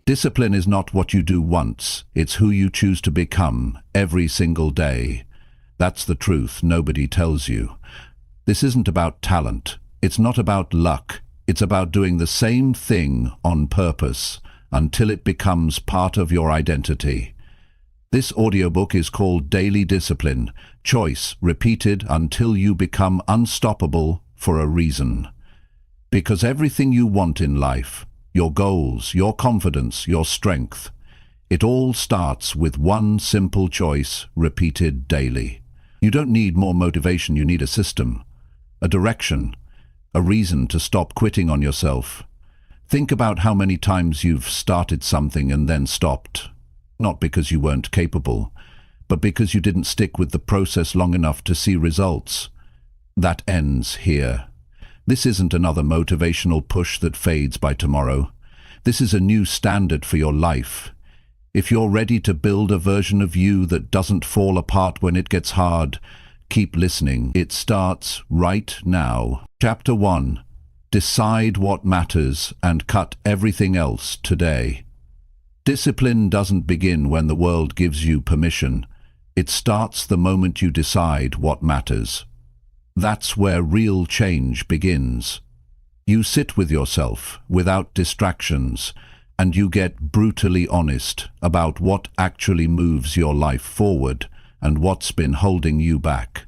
Discipline is not what you do once, it's who you choose to become every single day. That's the truth nobody tells you. This isn't about talent. It's not about luck. It's about doing the same thing on purpose until it becomes part of your identity. This audiobook is called Daily Discipline, choice repeated until you become unstoppable for a reason. Because everything you want in life, your goals, your confidence, your strength, it all starts with one simple choice repeated daily. You don't need more motivation, you need a system, a direction, a reason to stop quitting on yourself. Think about how many times you've started something and then stopped. Not because you weren't capable, but because you didn't stick with the process long enough to see results. That ends here. This isn't another motivational push that fades by tomorrow. This is a new standard for your life. If you're ready to build a version of you that doesn't fall apart when it gets hard, keep listening. It starts right now. Chapter 1. Decide what matters and cut everything else today. Discipline doesn't begin when the world gives you permission. It starts the moment you decide what matters. That's where real change begins. You sit with yourself, without distractions, and you get brutally honest about what actually moves your life forward and what's been holding you back.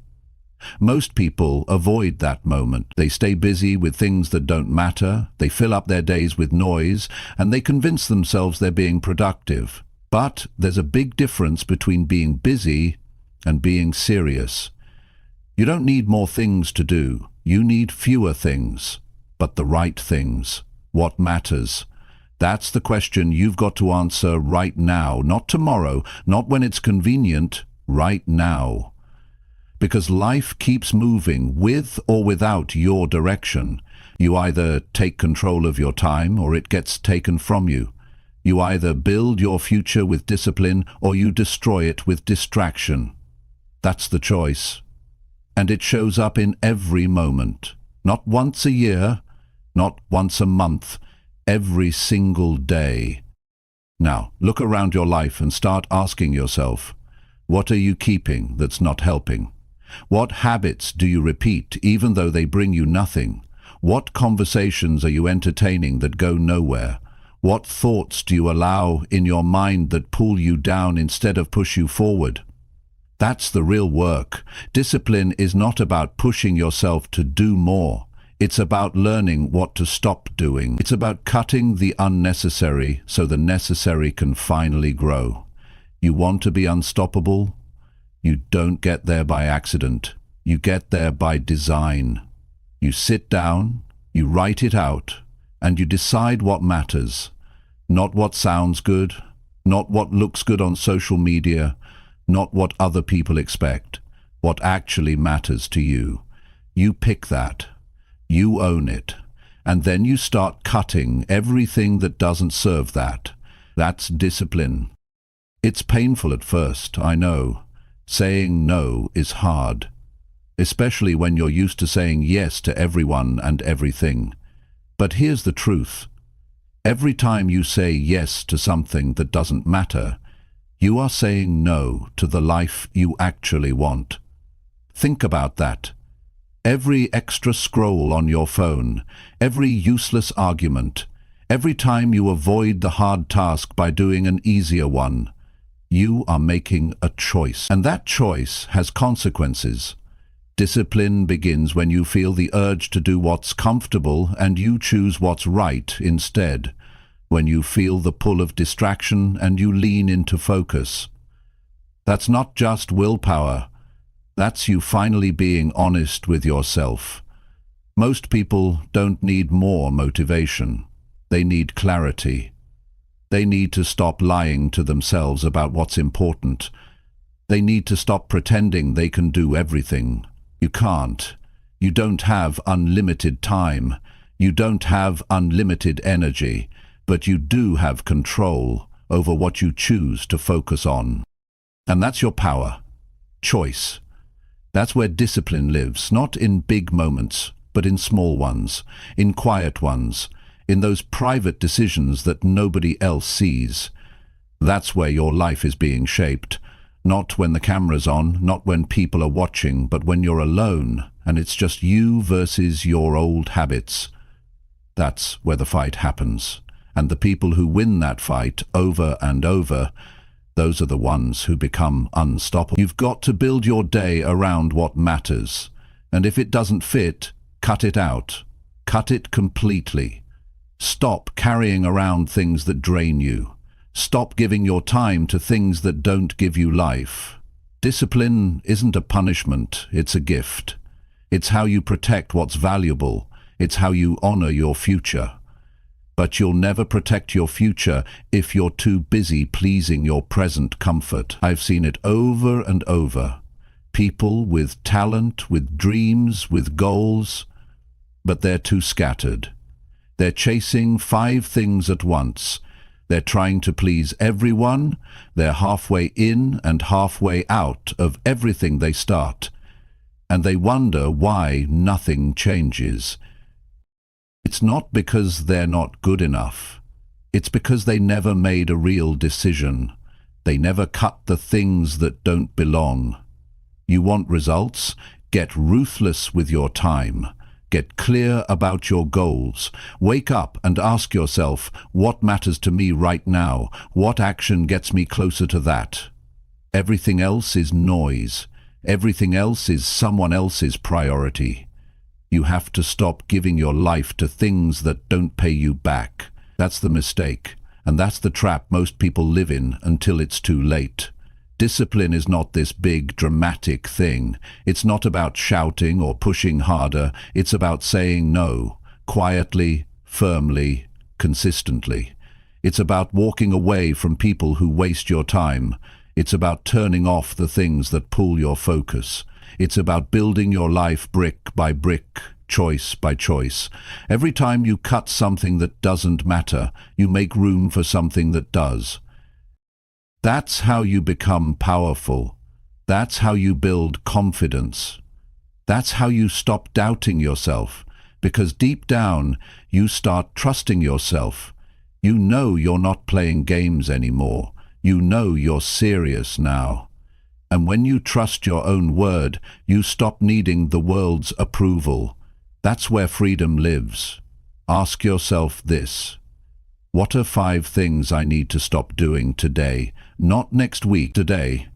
Most people avoid that moment. They stay busy with things that don't matter, they fill up their days with noise, and they convince themselves they're being productive. But there's a big difference between being busy and being serious. You don't need more things to do. You need fewer things, but the right things. What matters? That's the question you've got to answer right now, not tomorrow, not when it's convenient, right now. Because life keeps moving with or without your direction. You either take control of your time or it gets taken from you. You either build your future with discipline or you destroy it with distraction. That's the choice. And it shows up in every moment. Not once a year, not once a month, every single day. Now, look around your life and start asking yourself, what are you keeping that's not helping? What habits do you repeat even though they bring you nothing? What conversations are you entertaining that go nowhere? What thoughts do you allow in your mind that pull you down instead of push you forward? That's the real work. Discipline is not about pushing yourself to do more. It's about learning what to stop doing. It's about cutting the unnecessary so the necessary can finally grow. You want to be unstoppable? You don't get there by accident. You get there by design. You sit down, you write it out, and you decide what matters. Not what sounds good, not what looks good on social media, not what other people expect. What actually matters to you. You pick that. You own it. And then you start cutting everything that doesn't serve that. That's discipline. It's painful at first, I know. Saying no is hard, especially when you're used to saying yes to everyone and everything. But here's the truth. Every time you say yes to something that doesn't matter, you are saying no to the life you actually want. Think about that. Every extra scroll on your phone, every useless argument, every time you avoid the hard task by doing an easier one, you are making a choice. And that choice has consequences. Discipline begins when you feel the urge to do what's comfortable and you choose what's right instead. When you feel the pull of distraction and you lean into focus. That's not just willpower. That's you finally being honest with yourself. Most people don't need more motivation. They need clarity. They need to stop lying to themselves about what's important. They need to stop pretending they can do everything. You can't. You don't have unlimited time. You don't have unlimited energy. But you do have control over what you choose to focus on. And that's your power. Choice. That's where discipline lives, not in big moments, but in small ones, in quiet ones, in those private decisions that nobody else sees. That's where your life is being shaped. Not when the camera's on, not when people are watching, but when you're alone and it's just you versus your old habits. That's where the fight happens. And the people who win that fight over and over, those are the ones who become unstoppable. You've got to build your day around what matters. And if it doesn't fit, cut it out. Cut it completely. Stop carrying around things that drain you. Stop giving your time to things that don't give you life. Discipline isn't a punishment, it's a gift. It's how you protect what's valuable. It's how you honor your future. But you'll never protect your future if you're too busy pleasing your present comfort. I've seen it over and over. People with talent, with dreams, with goals, but they're too scattered. They're chasing 5 things at once. They're trying to please everyone. They're halfway in and halfway out of everything they start. And they wonder why nothing changes. It's not because they're not good enough. It's because they never made a real decision. They never cut the things that don't belong. You want results? Get ruthless with your time. Get clear about your goals. Wake up and ask yourself, what matters to me right now? What action gets me closer to that? Everything else is noise. Everything else is someone else's priority. You have to stop giving your life to things that don't pay you back. That's the mistake, and that's the trap most people live in until it's too late. Discipline is not this big, dramatic thing. It's not about shouting or pushing harder. It's about saying no, quietly, firmly, consistently. It's about walking away from people who waste your time. It's about turning off the things that pull your focus. It's about building your life brick by brick, choice by choice. Every time you cut something that doesn't matter, you make room for something that does. That's how you become powerful. That's how you build confidence. That's how you stop doubting yourself, because deep down you start trusting yourself. You know you're not playing games anymore. You know you're serious now. And when you trust your own word, you stop needing the world's approval. That's where freedom lives. Ask yourself this. What are 5 things I need to stop doing today? Not next week, today.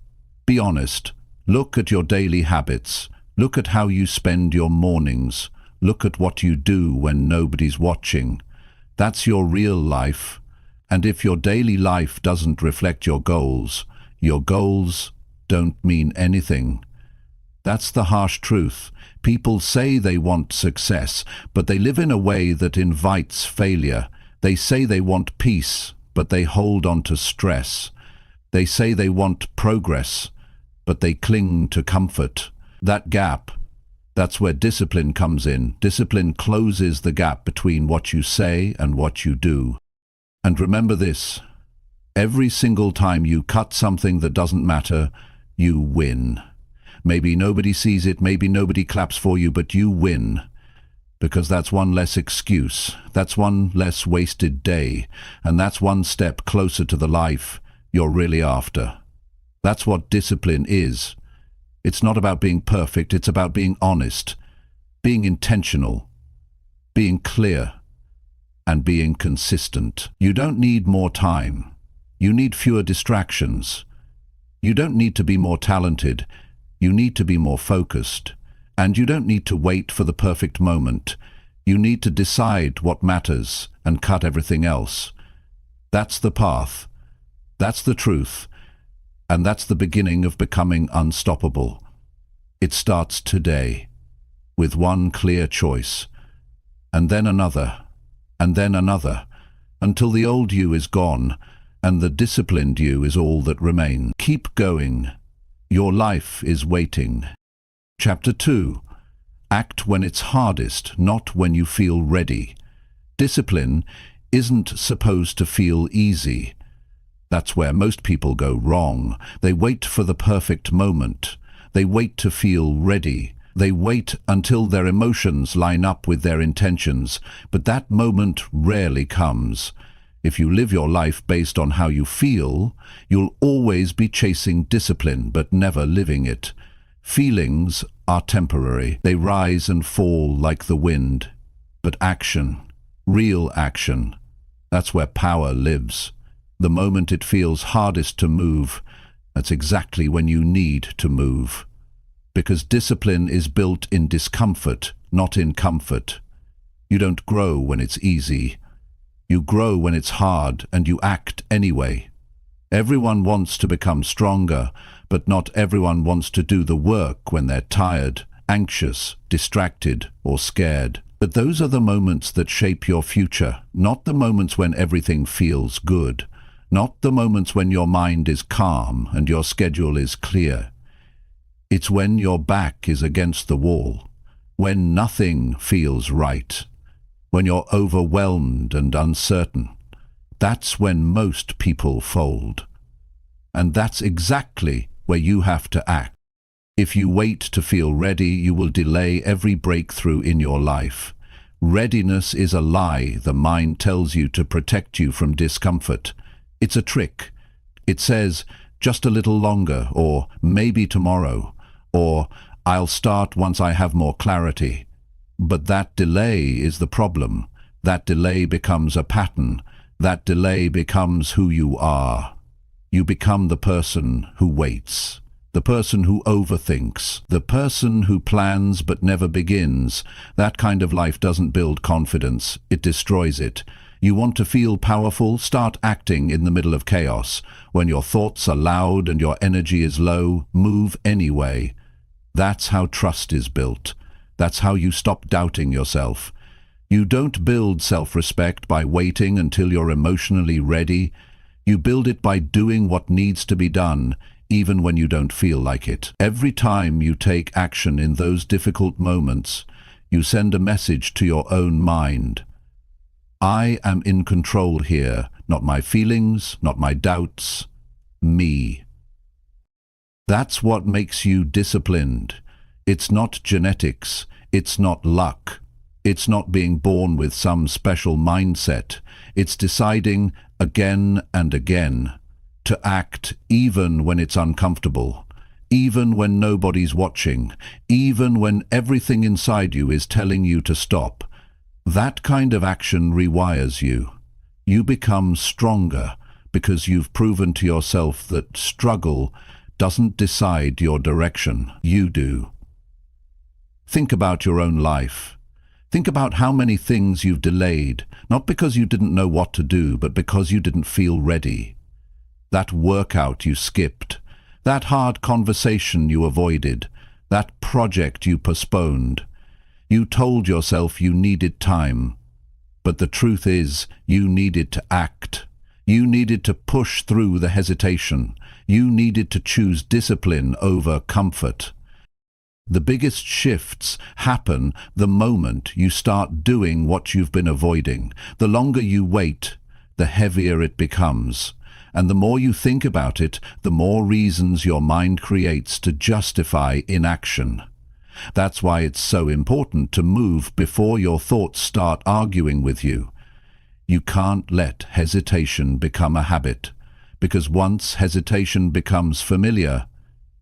Be honest. Look at your daily habits. Look at how you spend your mornings. Look at what you do when nobody's watching. That's your real life. And if your daily life doesn't reflect your goals don't mean anything. That's the harsh truth. People say they want success, but they live in a way that invites failure. They say they want peace, but they hold on to stress. They say they want progress, but they cling to comfort. That gap, that's where discipline comes in. Discipline closes the gap between what you say and what you do. And remember this, every single time you cut something that doesn't matter, you win. Maybe nobody sees it, maybe nobody claps for you, but you win. Because that's one less excuse, that's one less wasted day, and that's one step closer to the life you're really after. That's what discipline is. It's not about being perfect, it's about being honest, being intentional, being clear, and being consistent. You don't need more time. You need fewer distractions. You don't need to be more talented. You need to be more focused. And you don't need to wait for the perfect moment. You need to decide what matters and cut everything else. That's the path. That's the truth. And that's the beginning of becoming unstoppable. It starts today, with one clear choice, and then another, until the old you is gone, and the disciplined you is all that remains. Keep going. Your life is waiting. Chapter 2. Act when it's hardest, not when you feel ready. Discipline isn't supposed to feel easy. That's where most people go wrong. They wait for the perfect moment. They wait to feel ready. They wait until their emotions line up with their intentions, but that moment rarely comes. If you live your life based on how you feel, you'll always be chasing discipline but never living it. Feelings are temporary. They rise and fall like the wind. But action, real action, that's where power lives. The moment it feels hardest to move, that's exactly when you need to move. Because discipline is built in discomfort, not in comfort. You don't grow when it's easy. You grow when it's hard, and you act anyway. Everyone wants to become stronger, but not everyone wants to do the work when they're tired, anxious, distracted, or scared. But those are the moments that shape your future, not the moments when everything feels good, not the moments when your mind is calm and your schedule is clear. It's when your back is against the wall, when nothing feels right, when you're overwhelmed and uncertain. That's when most people fold. And that's exactly where you have to act. If you wait to feel ready, you will delay every breakthrough in your life. Readiness is a lie the mind tells you to protect you from discomfort. It's a trick. It says, just a little longer, or maybe tomorrow, or I'll start once I have more clarity. But that delay is the problem. That delay becomes a pattern. That delay becomes who you are. You become the person who waits, the person who overthinks, the person who plans but never begins. That kind of life doesn't build confidence, it destroys it. You want to feel powerful? Start acting in the middle of chaos. When your thoughts are loud and your energy is low, move anyway. That's how trust is built. That's how you stop doubting yourself. You don't build self-respect by waiting until you're emotionally ready. You build it by doing what needs to be done, even when you don't feel like it. Every time you take action in those difficult moments, you send a message to your own mind. I am in control here, not my feelings, not my doubts, me. That's what makes you disciplined. It's not genetics, it's not luck. It's not being born with some special mindset. It's deciding again and again to act even when it's uncomfortable, even when nobody's watching, even when everything inside you is telling you to stop. That kind of action rewires you. You become stronger because you've proven to yourself that struggle doesn't decide your direction. You do. Think about your own life. Think about how many things you've delayed, not because you didn't know what to do, but because you didn't feel ready. That workout you skipped, that hard conversation you avoided, that project you postponed. You told yourself you needed time, but the truth is you needed to act. You needed to push through the hesitation. You needed to choose discipline over comfort. The biggest shifts happen the moment you start doing what you've been avoiding. The longer you wait, the heavier it becomes. And the more you think about it, the more reasons your mind creates to justify inaction. That's why it's so important to move before your thoughts start arguing with you. You can't let hesitation become a habit, because once hesitation becomes familiar,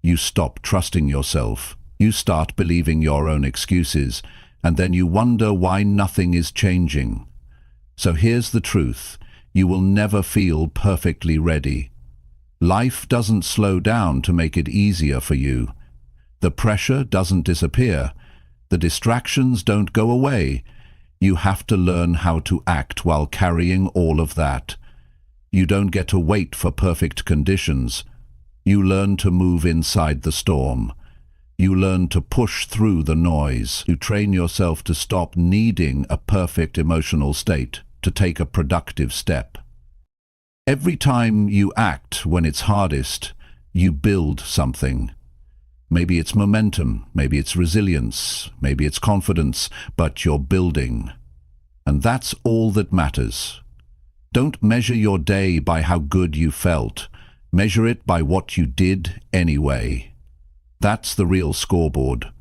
you stop trusting yourself. You start believing your own excuses, and then you wonder why nothing is changing. So here's the truth. You will never feel perfectly ready. Life doesn't slow down to make it easier for you. The pressure doesn't disappear. The distractions don't go away. You have to learn how to act while carrying all of that. You don't get to wait for perfect conditions. You learn to move inside the storm. You learn to push through the noise. You train yourself to stop needing a perfect emotional state, to take a productive step. Every time you act when it's hardest, you build something. Maybe it's momentum, maybe it's resilience, maybe it's confidence, but you're building. And that's all that matters. Don't measure your day by how good you felt. Measure it by what you did anyway. That's the real scoreboard.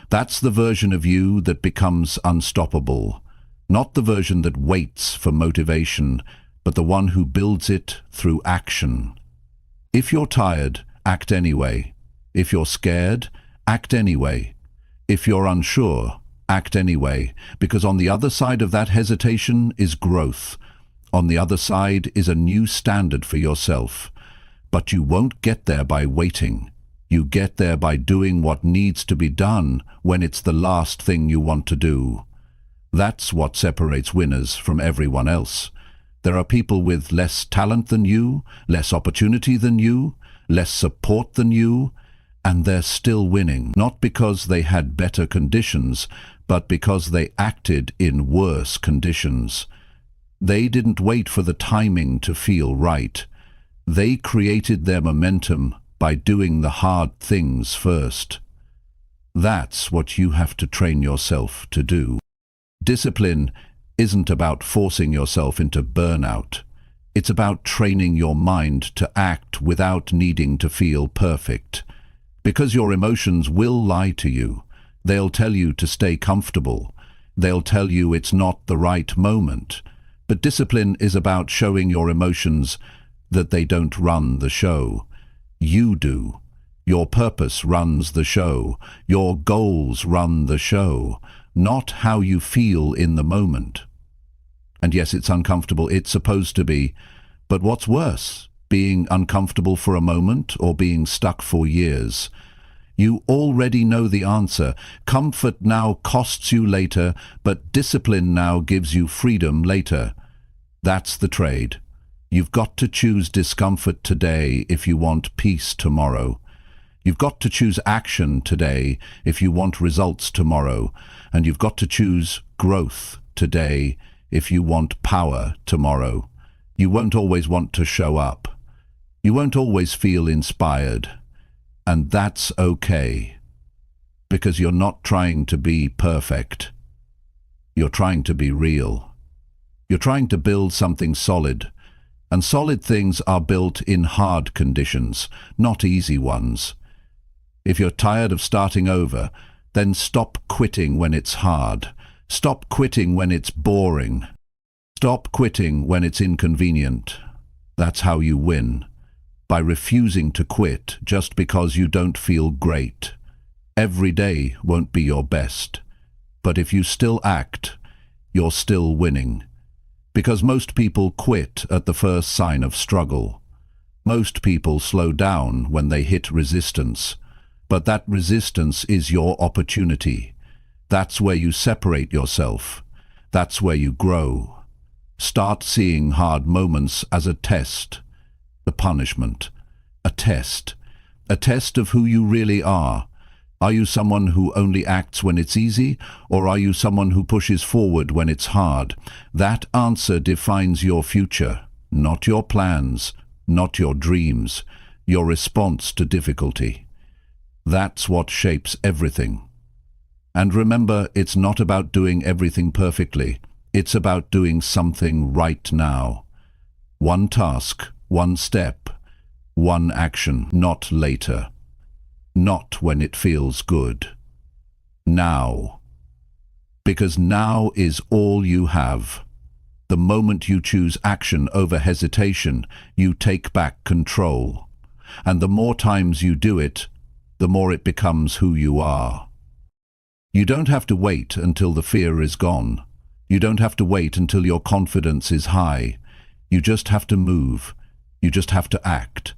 That's the version of you that becomes unstoppable. Not the version that waits for motivation, but the one who builds it through action. If you're tired, act anyway. If you're scared, act anyway. If you're unsure, act anyway, because on the other side of that hesitation is growth. On the other side is a new standard for yourself. But you won't get there by waiting. You get there by doing what needs to be done when it's the last thing you want to do. That's what separates winners from everyone else. There are people with less talent than you, less opportunity than you, less support than you, and they're still winning, not because they had better conditions, but because they acted in worse conditions. They didn't wait for the timing to feel right. They created their momentum by doing the hard things first. That's what you have to train yourself to do. Discipline isn't about forcing yourself into burnout. It's about training your mind to act without needing to feel perfect. Because your emotions will lie to you. They'll tell you to stay comfortable. They'll tell you it's not the right moment. But discipline is about showing your emotions that they don't run the show. You do. Your purpose runs the show. Your goals run the show, not how you feel in the moment. And yes, it's uncomfortable. It's supposed to be. But what's worse, being uncomfortable for a moment or being stuck for years? You already know the answer. Comfort now costs you later, but discipline now gives you freedom later. That's the trade. You've got to choose discomfort today if you want peace tomorrow. You've got to choose action today if you want results tomorrow. And you've got to choose growth today if you want power tomorrow. You won't always want to show up. You won't always feel inspired. And that's okay. Because you're not trying to be perfect. You're trying to be real. You're trying to build something solid. And solid things are built in hard conditions, not easy ones. If you're tired of starting over, then stop quitting when it's hard. Stop quitting when it's boring. Stop quitting when it's inconvenient. That's how you win. By refusing to quit just because you don't feel great. Every day won't be your best. But if you still act, you're still winning. Because most people quit at the first sign of struggle. Most people slow down when they hit resistance. But that resistance is your opportunity. That's where you separate yourself. That's where you grow. Start seeing hard moments as a test. The punishment. A test. A test of who you really are. Are you someone who only acts when it's easy, or are you someone who pushes forward when it's hard? That answer defines your future, not your plans, not your dreams, your response to difficulty. That's what shapes everything. And remember, it's not about doing everything perfectly. It's about doing something right now. One task, one step, one action, not later. Not when it feels good. Now. Because now is all you have. The moment you choose action over hesitation, you take back control. And the more times you do it, the more it becomes who you are. You don't have to wait until the fear is gone. You don't have to wait until your confidence is high. You just have to move. You just have to act.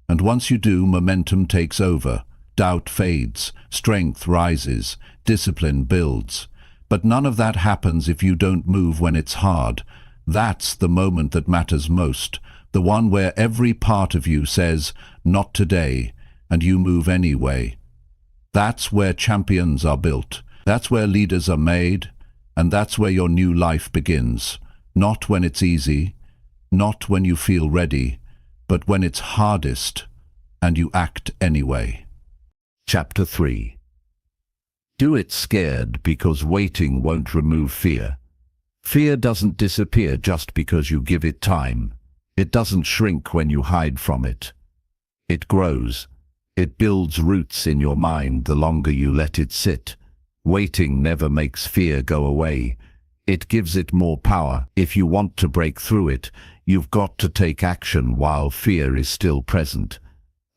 And once you do, momentum takes over. Doubt fades, strength rises, discipline builds. But none of that happens if you don't move when it's hard. That's the moment that matters most, the one where every part of you says, "Not today," and you move anyway. That's where champions are built. That's where leaders are made. And that's where your new life begins. Not when it's easy, not when you feel ready, but when it's hardest, and you act anyway. Chapter 3. Do it scared, because waiting won't remove fear. Fear doesn't disappear just because you give it time. It doesn't shrink when you hide from it. It grows. It builds roots in your mind the longer you let it sit. Waiting never makes fear go away. It gives it more power. If you want to break through it, you've got to take action while fear is still present.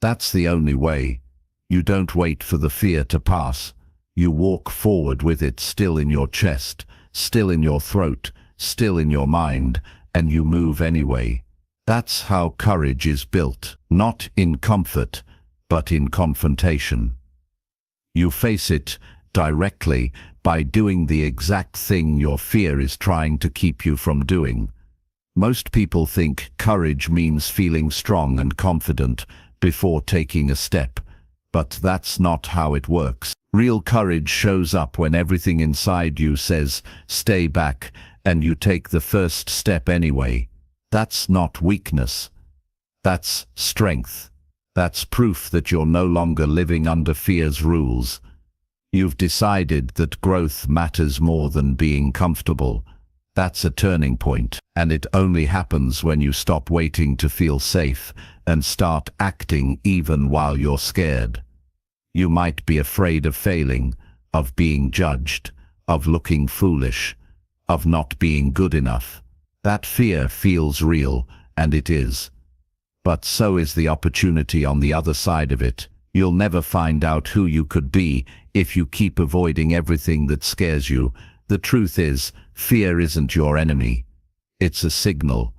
That's the only way. You don't wait for the fear to pass. You walk forward with it still in your chest, still in your throat, still in your mind, and you move anyway. That's how courage is built, not in comfort, but in confrontation. You face it directly by doing the exact thing your fear is trying to keep you from doing. Most people think courage means feeling strong and confident before taking a step, but that's not how it works. Real courage shows up when everything inside you says, stay back, and you take the first step anyway. That's not weakness. That's strength. That's proof that you're no longer living under fear's rules. You've decided that growth matters more than being comfortable. That's a turning point, and it only happens when you stop waiting to feel safe and start acting even while you're scared. You might be afraid of failing, of being judged, of looking foolish, of not being good enough. That fear feels real, and it is. But so is the opportunity on the other side of it. You'll never find out who you could be if you keep avoiding everything that scares you. The truth is, fear isn't your enemy. It's a signal.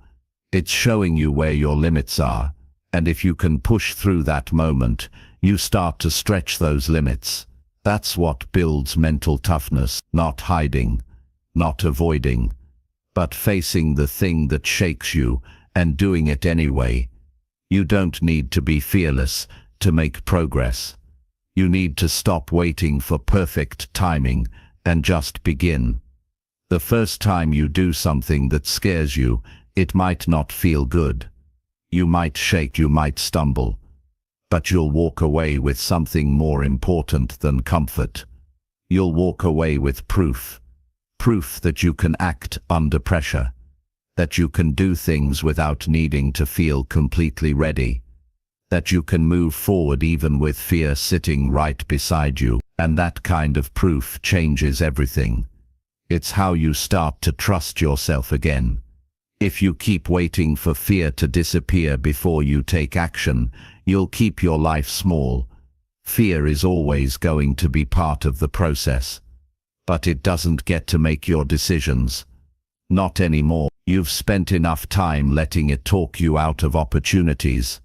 It's showing you where your limits are. And if you can push through that moment, you start to stretch those limits. That's what builds mental toughness, not hiding, not avoiding, but facing the thing that shakes you and doing it anyway. You don't need to be fearless to make progress. You need to stop waiting for perfect timing and just begin. The first time you do something that scares you, it might not feel good. You might shake, you might stumble, but you'll walk away with something more important than comfort. You'll walk away with proof. Proof that you can act under pressure, that you can do things without needing to feel completely ready, that you can move forward even with fear sitting right beside you. And that kind of proof changes everything. It's how you start to trust yourself again. If you keep waiting for fear to disappear before you take action, you'll keep your life small. Fear is always going to be part of the process, but it doesn't get to make your decisions. Not anymore. You've spent enough time letting it talk you out of opportunities,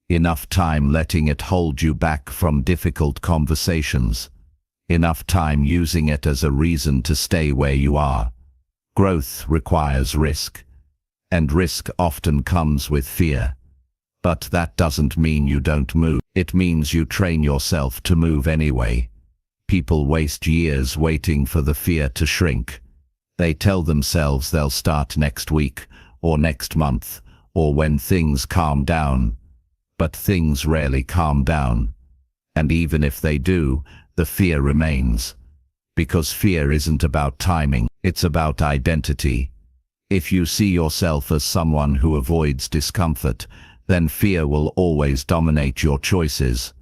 enough time letting it hold you back from difficult conversations, enough time using it as a reason to stay where you are. Growth requires risk, and risk often comes with fear. But that doesn't mean you don't move. It means you train yourself to move anyway. People waste years waiting for the fear to shrink. They tell themselves they'll start next week, or next month, or when things calm down. But things rarely calm down. And even if they do, the fear remains. Because fear isn't about timing, it's about identity. If you see yourself as someone who avoids discomfort, then fear will always dominate your choices.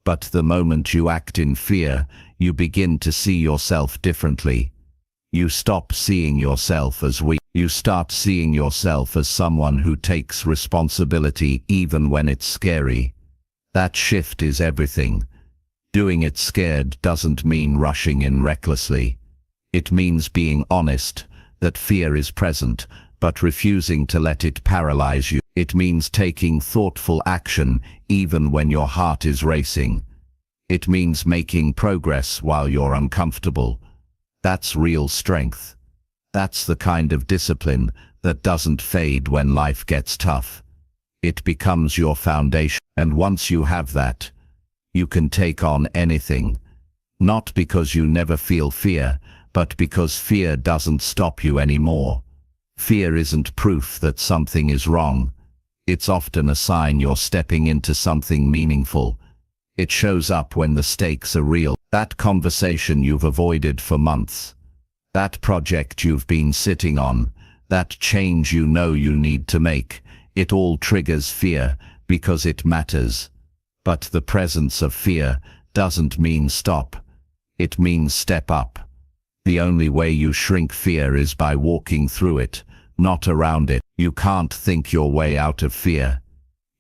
But the moment you act in fear, you begin to see yourself differently. You stop seeing yourself as weak. You start seeing yourself as someone who takes responsibility even when it's scary. That shift is everything. Doing it scared doesn't mean rushing in recklessly. It means being honest that fear is present, but refusing to let it paralyze you. It means taking thoughtful action even when your heart is racing. It means making progress while you're uncomfortable. That's real strength. That's the kind of discipline that doesn't fade when life gets tough. It becomes your foundation, and once you have that, you can take on anything. Not because you never feel fear, but because fear doesn't stop you anymore. Fear isn't proof that something is wrong. It's often a sign you're stepping into something meaningful. It shows up when the stakes are real. That conversation you've avoided for months. That project you've been sitting on. That change you know you need to make. It all triggers fear because it matters. But the presence of fear doesn't mean stop. It means step up. The only way you shrink fear is by walking through it, not around it. You can't think your way out of fear.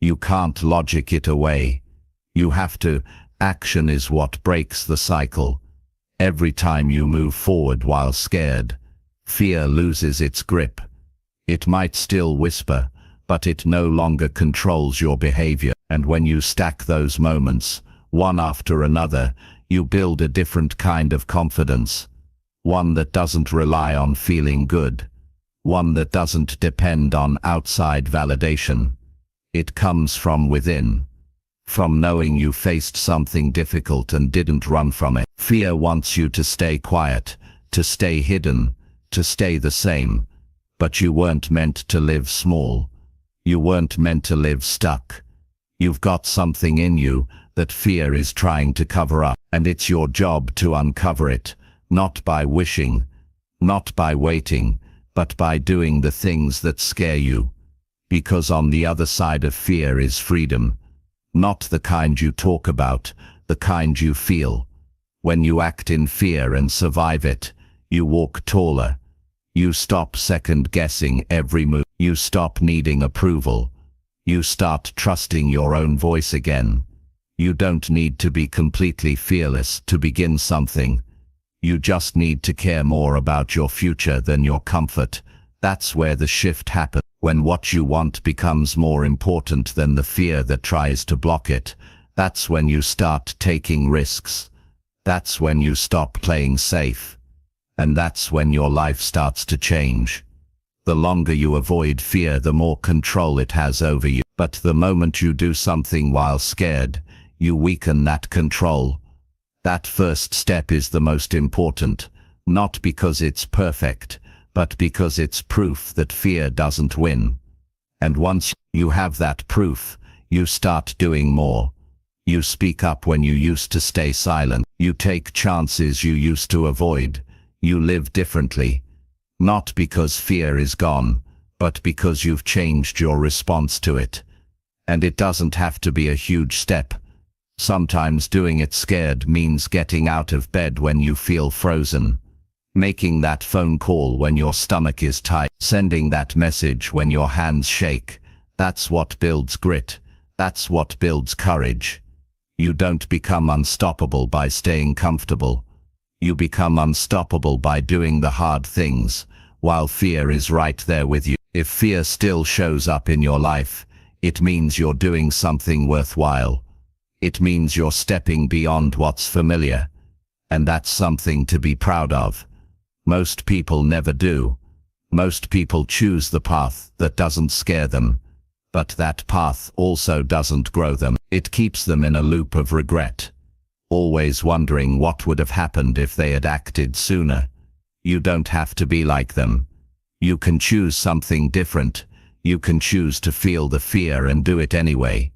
You can't logic it away. You have to. Action is what breaks the cycle. Every time you move forward while scared, fear loses its grip. It might still whisper, but it no longer controls your behavior. And when you stack those moments, one after another, you build a different kind of confidence. One that doesn't rely on feeling good. One that doesn't depend on outside validation. It comes from within. From knowing you faced something difficult and didn't run from it. Fear wants you to stay quiet, to stay hidden, to stay the same. But you weren't meant to live small. You weren't meant to live stuck. You've got something in you that fear is trying to cover up, and it's your job to uncover it, not by wishing, not by waiting, but by doing the things that scare you. Because on the other side of fear is freedom. Not the kind you talk about, the kind you feel. When you act in fear and survive it, you walk taller. You stop second-guessing every move. You stop needing approval. You start trusting your own voice again. You don't need to be completely fearless to begin something. You just need to care more about your future than your comfort. That's where the shift happens. When what you want becomes more important than the fear that tries to block it, that's when you start taking risks. That's when you stop playing safe. And that's when your life starts to change. The longer you avoid fear, the more control it has over you. But the moment you do something while scared, you weaken that control. That first step is the most important, not because it's perfect, but because it's proof that fear doesn't win. And once you have that proof, you start doing more. You speak up when you used to stay silent. You take chances you used to avoid. You live differently. Not because fear is gone, but because you've changed your response to it. And it doesn't have to be a huge step. Sometimes doing it scared means getting out of bed when you feel frozen. Making that phone call when your stomach is tight. Sending that message when your hands shake. That's what builds grit. That's what builds courage. You don't become unstoppable by staying comfortable. You become unstoppable by doing the hard things, while fear is right there with you. If fear still shows up in your life, it means you're doing something worthwhile. It means you're stepping beyond what's familiar. And that's something to be proud of. Most people never do. Most people choose the path that doesn't scare them. But that path also doesn't grow them. It keeps them in a loop of regret. Always wondering what would have happened if they had acted sooner. You don't have to be like them. You can choose something different. You can choose to feel the fear and do it anyway.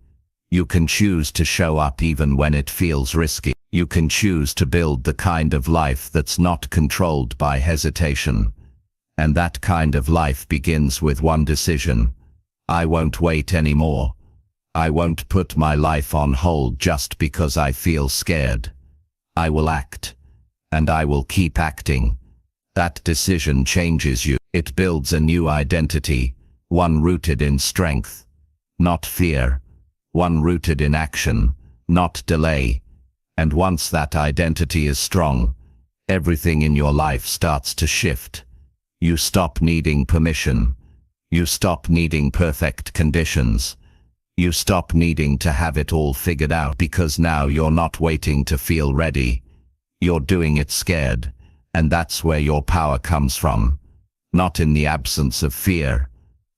You can choose to show up even when it feels risky. You can choose to build the kind of life that's not controlled by hesitation. And that kind of life begins with one decision. I won't wait anymore. I won't put my life on hold just because I feel scared. I will act. And I will keep acting. That decision changes you. It builds a new identity, one rooted in strength, not fear. One rooted in action, not delay. And once that identity is strong, everything in your life starts to shift. You stop needing permission. You stop needing perfect conditions. You stop needing to have it all figured out, because now you're not waiting to feel ready. You're doing it scared, and that's where your power comes from. Not in the absence of fear,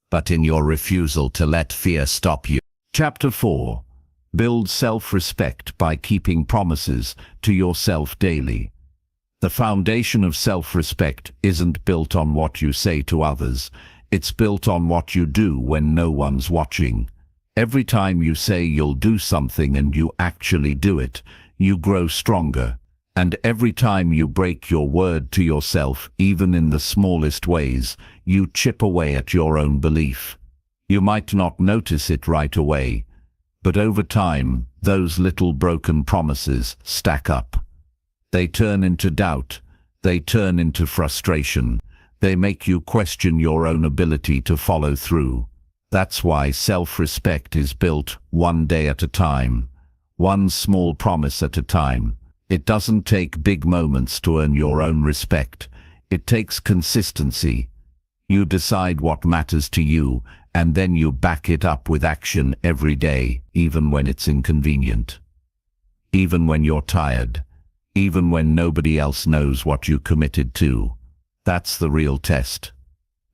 but in your refusal to let fear stop you. Chapter 4. Build self-respect by keeping promises to yourself daily. The foundation of self-respect isn't built on what you say to others. It's built on what you do when no one's watching. Every time you say you'll do something and you actually do it, you grow stronger. And every time you break your word to yourself, even in the smallest ways, you chip away at your own belief. You might not notice it right away, but over time, those little broken promises stack up. They turn into doubt. They turn into frustration. They make you question your own ability to follow through. That's why self-respect is built one day at a time, one small promise at a time. It doesn't take big moments to earn your own respect. It takes consistency. You decide what matters to you, and then you back it up with action every day, even when it's inconvenient. Even when you're tired. Even when nobody else knows what you committed to. That's the real test.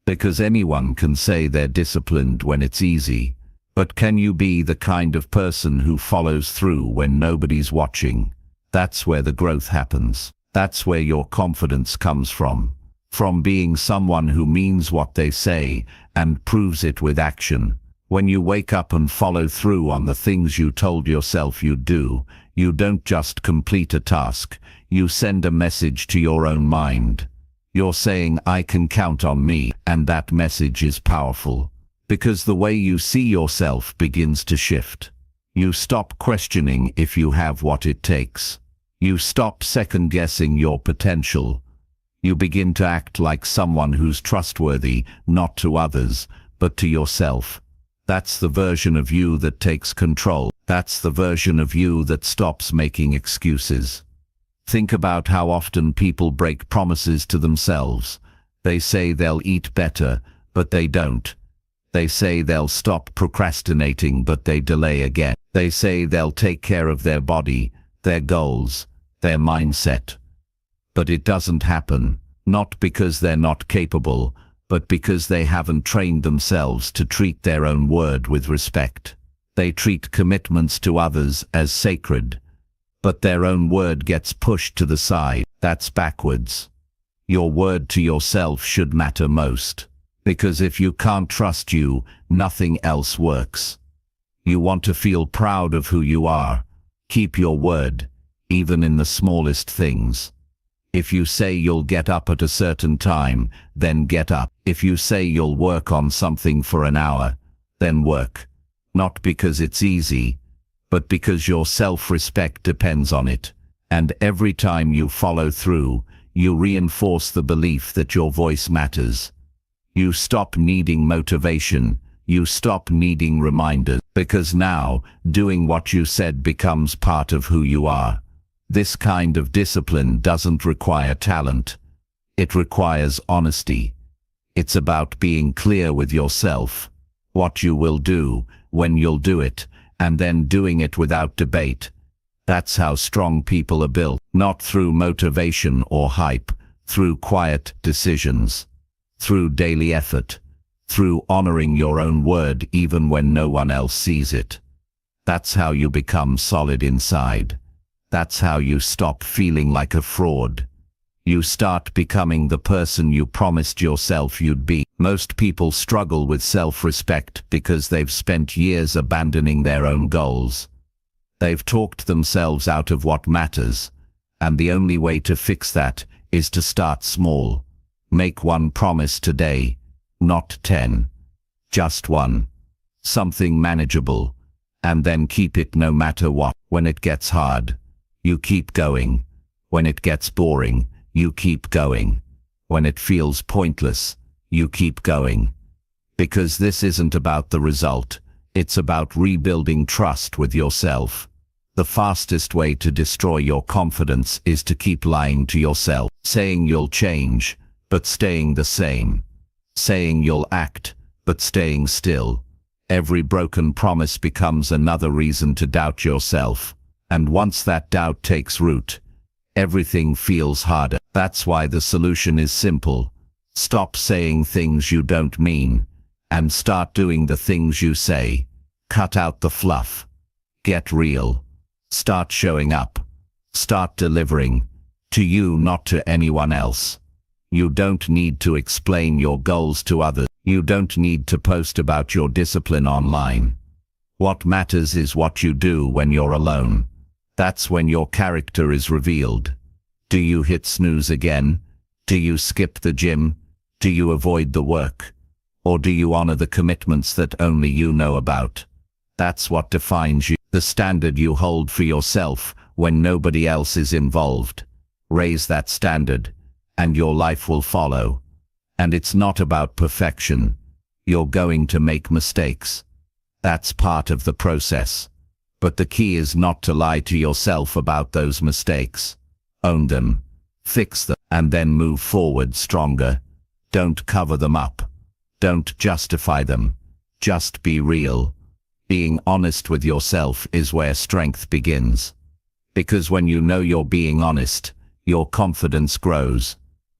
Because anyone can say they're disciplined when it's easy, but can you be the kind of person who follows through when nobody's watching? That's where the growth happens. That's where your confidence comes from. From being someone who means what they say and proves it with action. When you wake up and follow through on the things you told yourself you'd do, you don't just complete a task, you send a message to your own mind. You're saying, I can count on me, and that message is powerful. Because the way you see yourself begins to shift. You stop questioning if you have what it takes. You stop second-guessing your potential. You begin to act like someone who's trustworthy, not to others, but to yourself. That's the version of you that takes control. That's the version of you that stops making excuses. Think about how often people break promises to themselves. They say they'll eat better, but they don't. They say they'll stop procrastinating, but they delay again. They say they'll take care of their body, their goals, their mindset. But it doesn't happen, not because they're not capable, but because they haven't trained themselves to treat their own word with respect. They treat commitments to others as sacred, but their own word gets pushed to the side. That's backwards. Your word to yourself should matter most, because if you can't trust you, nothing else works. You want to feel proud of who you are. Keep your word, even in the smallest things. If you say you'll get up at a certain time, then get up. If you say you'll work on something for an hour, then work. Not because it's easy, but because your self-respect depends on it. And every time you follow through, you reinforce the belief that your voice matters. You stop needing motivation. You stop needing reminders. Because now, doing what you said becomes part of who you are. This kind of discipline doesn't require talent. It requires honesty. It's about being clear with yourself. What you will do, when you'll do it, and then doing it without debate. That's how strong people are built. Not through motivation or hype, through quiet decisions. Through daily effort. Through honoring your own word even when no one else sees it. That's how you become solid inside. That's how you stop feeling like a fraud. You start becoming the person you promised yourself you'd be. Most people struggle with self-respect because they've spent years abandoning their own goals. They've talked themselves out of what matters, and the only way to fix that is to start small. Make one promise today, not 10. Just one. Something manageable, and then keep it no matter what. When it gets hard, you keep going. When it gets boring, you keep going. When it feels pointless, you keep going. Because this isn't about the result, it's about rebuilding trust with yourself. The fastest way to destroy your confidence is to keep lying to yourself, saying you'll change, but staying the same. Saying you'll act, but staying still. Every broken promise becomes another reason to doubt yourself. And once that doubt takes root, everything feels harder. That's why the solution is simple. Stop saying things you don't mean, and start doing the things you say. Cut out the fluff. Get real. Start showing up. Start delivering. To you, not to anyone else. You don't need to explain your goals to others. You don't need to post about your discipline online. What matters is what you do when you're alone. That's when your character is revealed. Do you hit snooze again? Do you skip the gym? Do you avoid the work? Or do you honor the commitments that only you know about? That's what defines you. The standard you hold for yourself when nobody else is involved. Raise that standard, and your life will follow. And it's not about perfection. You're going to make mistakes. That's part of the process. But the key is not to lie to yourself about those mistakes. Own them, fix them, and then move forward stronger. Don't cover them up. Don't justify them. Just be real. Being honest with yourself is where strength begins. Because when you know you're being honest, your confidence grows.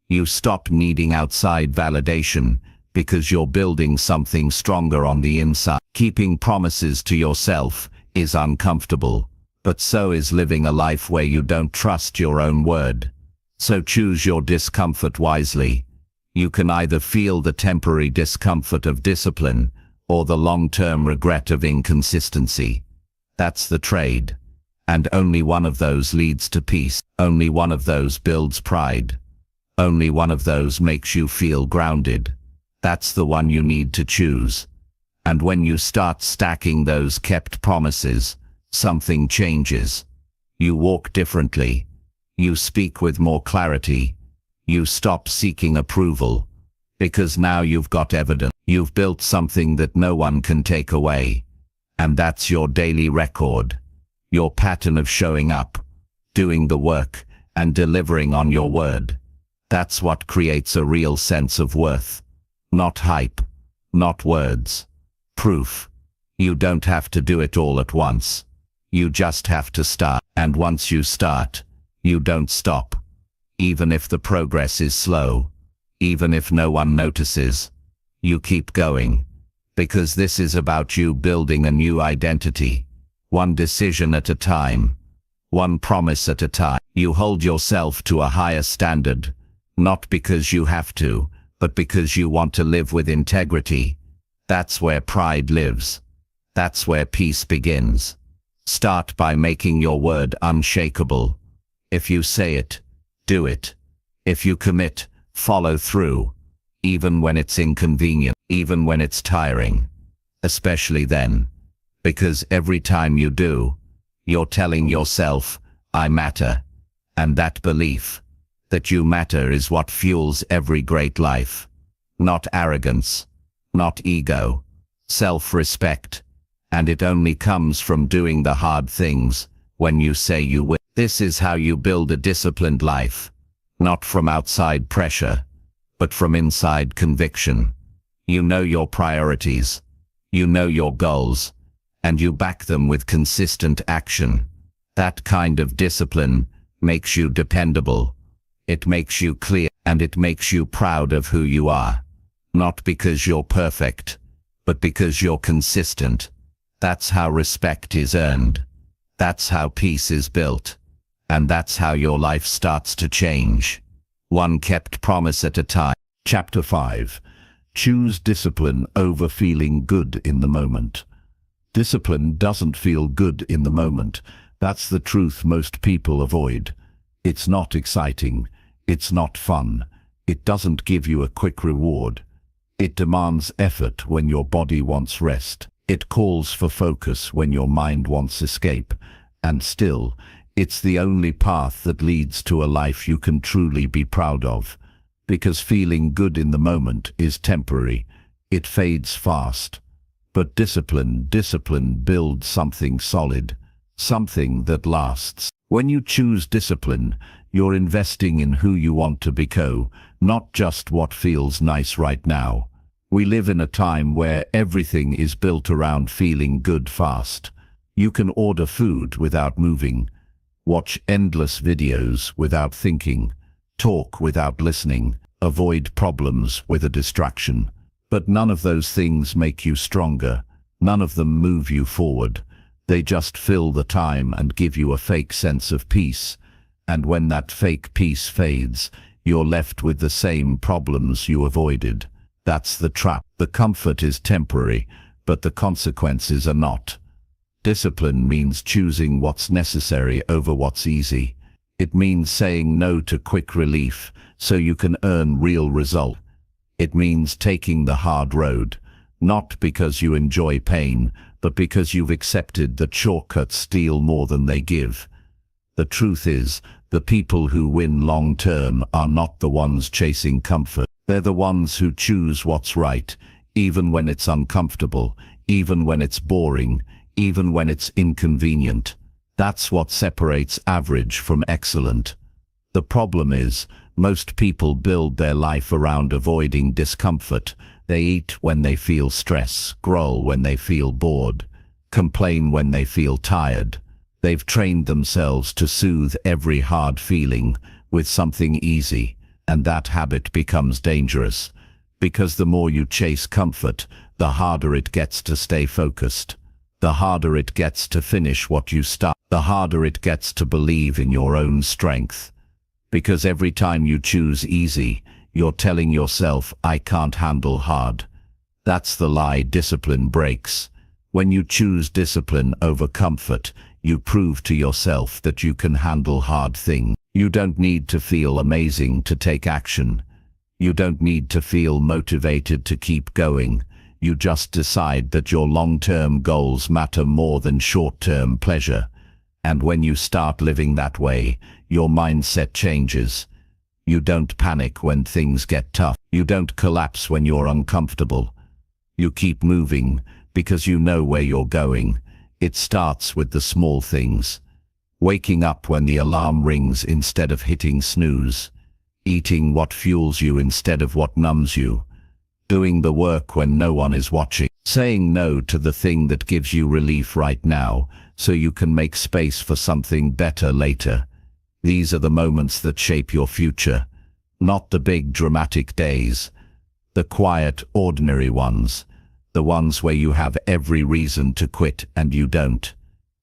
You stop needing outside validation because you're building something stronger on the inside. Keeping promises to yourself is uncomfortable, but so is living a life where you don't trust your own word. So choose your discomfort wisely. You can either feel the temporary discomfort of discipline or the long-term regret of inconsistency. That's the trade. And only one of those leads to peace. Only one of those builds pride. Only one of those makes you feel grounded. That's the one you need to choose. And when you start stacking those kept promises, something changes. You walk differently. You speak with more clarity. You stop seeking approval. Because now you've got evidence. You've built something that no one can take away. And that's your daily record. Your pattern of showing up, doing the work, and delivering on your word. That's what creates a real sense of worth. Not hype, not words. Proof. You don't have to do it all at once. You just have to start. And once you start, you don't stop. Even if the progress is slow, even if no one notices, you keep going. Because this is about you building a new identity. One decision at a time. One promise at a time. You hold yourself to a higher standard, not because you have to, but because you want to live with integrity. That's where pride lives. That's where peace begins. Start by making your word unshakable. If you say it, do it. If you commit, follow through. Even when it's inconvenient, even when it's tiring. Especially then. Because every time you do, you're telling yourself, I matter. And that belief, that you matter, is what fuels every great life. Not arrogance, not ego, self-respect. And it only comes from doing the hard things when you say you will. This is how you build a disciplined life. Not from outside pressure, but from inside conviction. You know your priorities. You know your goals. And you back them with consistent action. That kind of discipline makes you dependable. It makes you clear, and it makes you proud of who you are. Not because you're perfect, but because you're consistent. That's how respect is earned. That's how peace is built. And that's how your life starts to change. One kept promise at a time. Chapter 5. Choose discipline over feeling good in the moment. Discipline doesn't feel good in the moment. That's the truth most people avoid. It's not exciting. It's not fun. It doesn't give you a quick reward. It demands effort when your body wants rest. It calls for focus when your mind wants escape. And still, it's the only path that leads to a life you can truly be proud of. Because feeling good in the moment is temporary. It fades fast. But discipline builds something solid, something that lasts. When you choose discipline, you're investing in who you want to become, not just what feels nice right now. We live in a time where everything is built around feeling good fast. You can order food without moving, watch endless videos without thinking, talk without listening, avoid problems with a distraction. But none of those things make you stronger. None of them move you forward. They just fill the time and give you a fake sense of peace. And when that fake peace fades, you're left with the same problems you avoided. That's the trap. The comfort is temporary, but the consequences are not. Discipline means choosing what's necessary over what's easy. It means saying no to quick relief so you can earn real result. It means taking the hard road, not because you enjoy pain, but because you've accepted that shortcuts steal more than they give. The truth is, The people who win long-term are not the ones chasing comfort. They're the ones who choose what's right, even when it's uncomfortable, even when it's boring, even when it's inconvenient. That's what separates average from excellent. The problem is, most people build their life around avoiding discomfort. They eat when they feel stress, growl when they feel bored, complain when they feel tired. They've trained themselves to soothe every hard feeling with something easy, and that habit becomes dangerous, because the more you chase comfort, the harder it gets to stay focused. The harder it gets to finish what you start. The harder it gets to believe in your own strength. Because every time you choose easy, you're telling yourself, I can't handle hard. That's the lie discipline breaks. When you choose discipline over comfort, you prove to yourself that you can handle hard things. You don't need to feel amazing to take action. You don't need to feel motivated to keep going. You just decide that your long-term goals matter more than short-term pleasure. And when you start living that way, your mindset changes. You don't panic when things get tough. You don't collapse when you're uncomfortable. You keep moving because you know where you're going. It starts with the small things. Waking up when the alarm rings instead of hitting snooze. Eating what fuels you instead of what numbs you. Doing the work when no one is watching. Saying no to the thing that gives you relief right now, so you can make space for something better later. These are the moments that shape your future, not the big dramatic days. The quiet, ordinary ones. The ones where you have every reason to quit and you don't.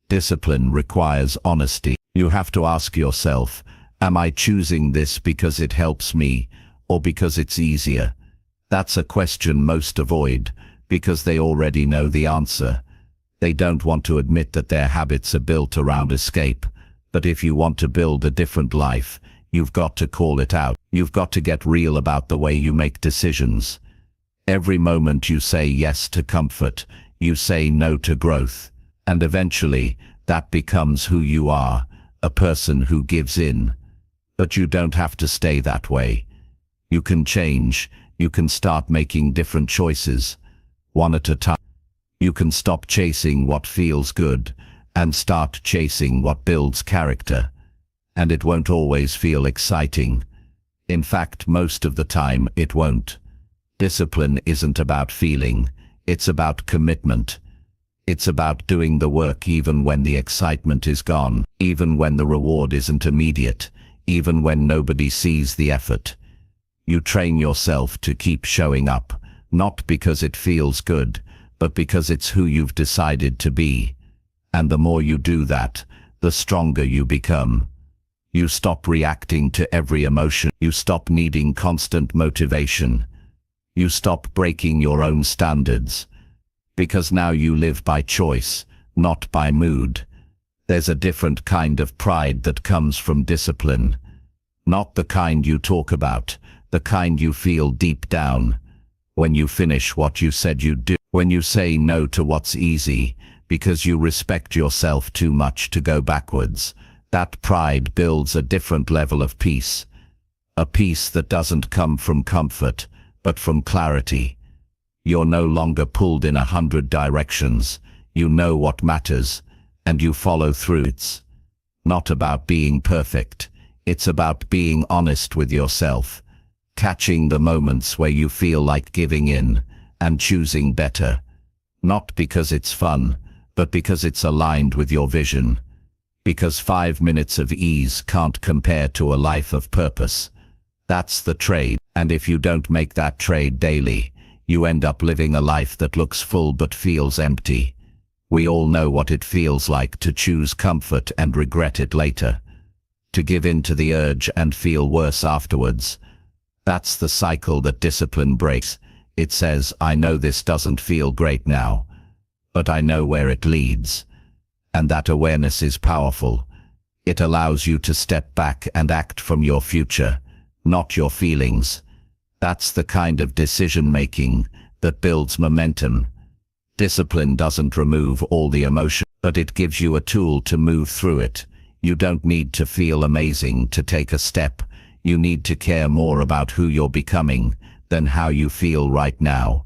Discipline requires honesty. You have to ask yourself, am I choosing this because it helps me, or because it's easier? That's a question most avoid, because they already know the answer. They don't want to admit that their habits are built around escape. But if you want to build a different life, you've got to call it out. You've got to get real about the way you make decisions. Every moment you say yes to comfort, you say no to growth. And eventually, that becomes who you are, a person who gives in. But you don't have to stay that way. You can change. You can start making different choices, one at a time. You can stop chasing what feels good and start chasing what builds character. And it won't always feel exciting. In fact, most of the time it won't. Discipline isn't about feeling, it's about commitment. It's about doing the work even when the excitement is gone, even when the reward isn't immediate, even when nobody sees the effort. You train yourself to keep showing up, not because it feels good, but because it's who you've decided to be. And the more you do that, the stronger you become. You stop reacting to every emotion. You stop needing constant motivation. You stop breaking your own standards. Because now you live by choice, not by mood. There's a different kind of pride that comes from discipline. Not the kind you talk about, the kind you feel deep down. When you finish what you said you'd do. When you say no to what's easy, because you respect yourself too much to go backwards. That pride builds a different level of peace. A peace that doesn't come from comfort, but from clarity. You're no longer pulled in 100 directions. You know what matters, and you follow through. It's not about being perfect. It's about being honest with yourself. Catching the moments where you feel like giving in, and choosing better. Not because it's fun, but because it's aligned with your vision. Because 5 minutes of ease can't compare to a life of purpose. That's the trade, and if you don't make that trade daily, you end up living a life that looks full but feels empty. We all know what it feels like to choose comfort and regret it later. To give in to the urge and feel worse afterwards. That's the cycle that discipline breaks. It says, I know this doesn't feel great now, but I know where it leads. And that awareness is powerful. It allows you to step back and act from your future, not your feelings. That's the kind of decision-making that builds momentum. Discipline doesn't remove all the emotion, but it gives you a tool to move through it. You don't need to feel amazing to take a step. You need to care more about who you're becoming than how you feel right now.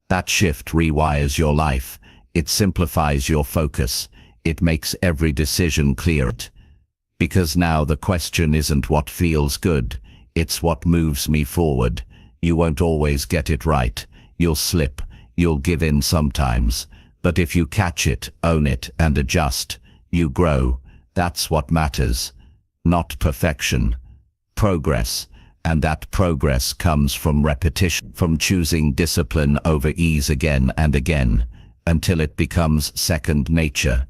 That shift rewires your life. It simplifies your focus. It makes every decision clear. Because now the question isn't what feels good, it's what moves me forward. You won't always get it right. You'll slip. You'll give in sometimes. But if you catch it, own it, and adjust, you grow. That's what matters. Not perfection. Progress. And that progress comes from repetition, from choosing discipline over ease again and again, until it becomes second nature,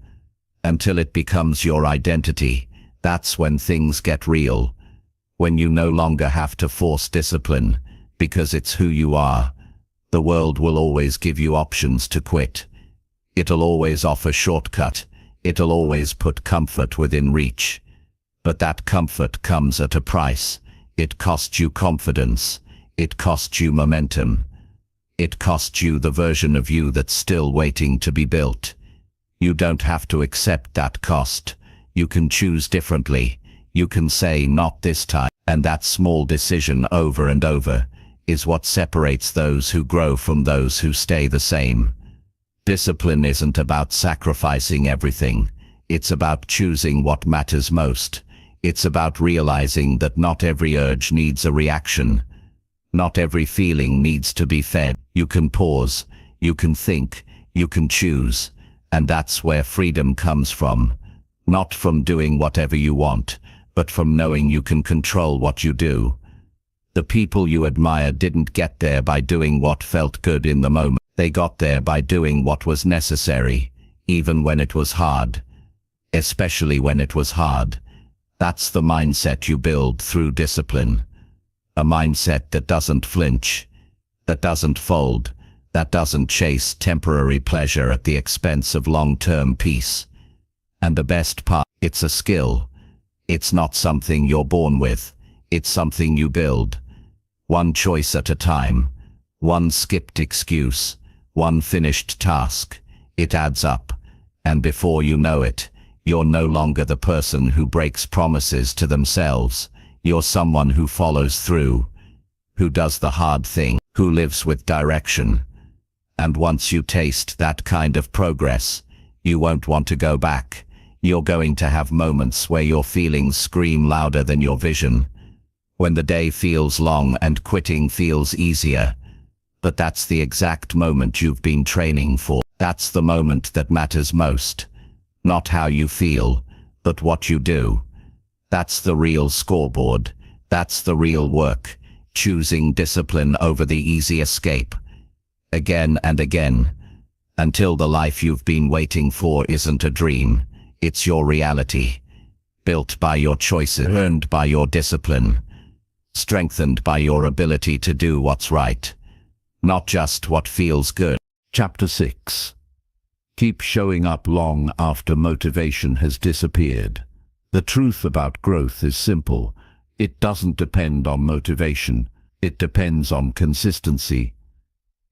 until it becomes your identity. That's when things get real, when you no longer have to force discipline, because it's who you are. The world will always give you options to quit. It'll always offer shortcut. It'll always put comfort within reach. But that comfort comes at a price. It costs you confidence. It costs you momentum. It costs you the version of you that's still waiting to be built. You don't have to accept that cost. You can choose differently. You can say not this time. And that small decision over and over is what separates those who grow from those who stay the same. Discipline isn't about sacrificing everything. It's about choosing what matters most. It's about realizing that not every urge needs a reaction. Not every feeling needs to be fed. You can pause, you can think, you can choose. And that's where freedom comes from. Not from doing whatever you want, but from knowing you can control what you do. The people you admire didn't get there by doing what felt good in the moment. They got there by doing what was necessary, even when it was hard. Especially when it was hard. That's the mindset you build through discipline. A mindset that doesn't flinch, that doesn't fold, that doesn't chase temporary pleasure at the expense of long-term peace. And the best part, it's a skill. It's not something you're born with. It's something you build. One choice at a time. One skipped excuse. One finished task. It adds up. And before you know it, you're no longer the person who breaks promises to themselves. You're someone who follows through, who does the hard thing, who lives with direction. And once you taste that kind of progress, you won't want to go back. You're going to have moments where your feelings scream louder than your vision, when the day feels long and quitting feels easier. But that's the exact moment you've been training for. That's the moment that matters most. Not how you feel, but what you do. That's the real scoreboard. That's the real work. Choosing discipline over the easy escape. Again and again. Until the life you've been waiting for isn't a dream. It's your reality. Built by your choices, earned by your discipline. Strengthened by your ability to do what's right. Not just what feels good. Chapter 6. Keep showing up long after motivation has disappeared. The truth about growth is simple. It doesn't depend on motivation. It depends on consistency.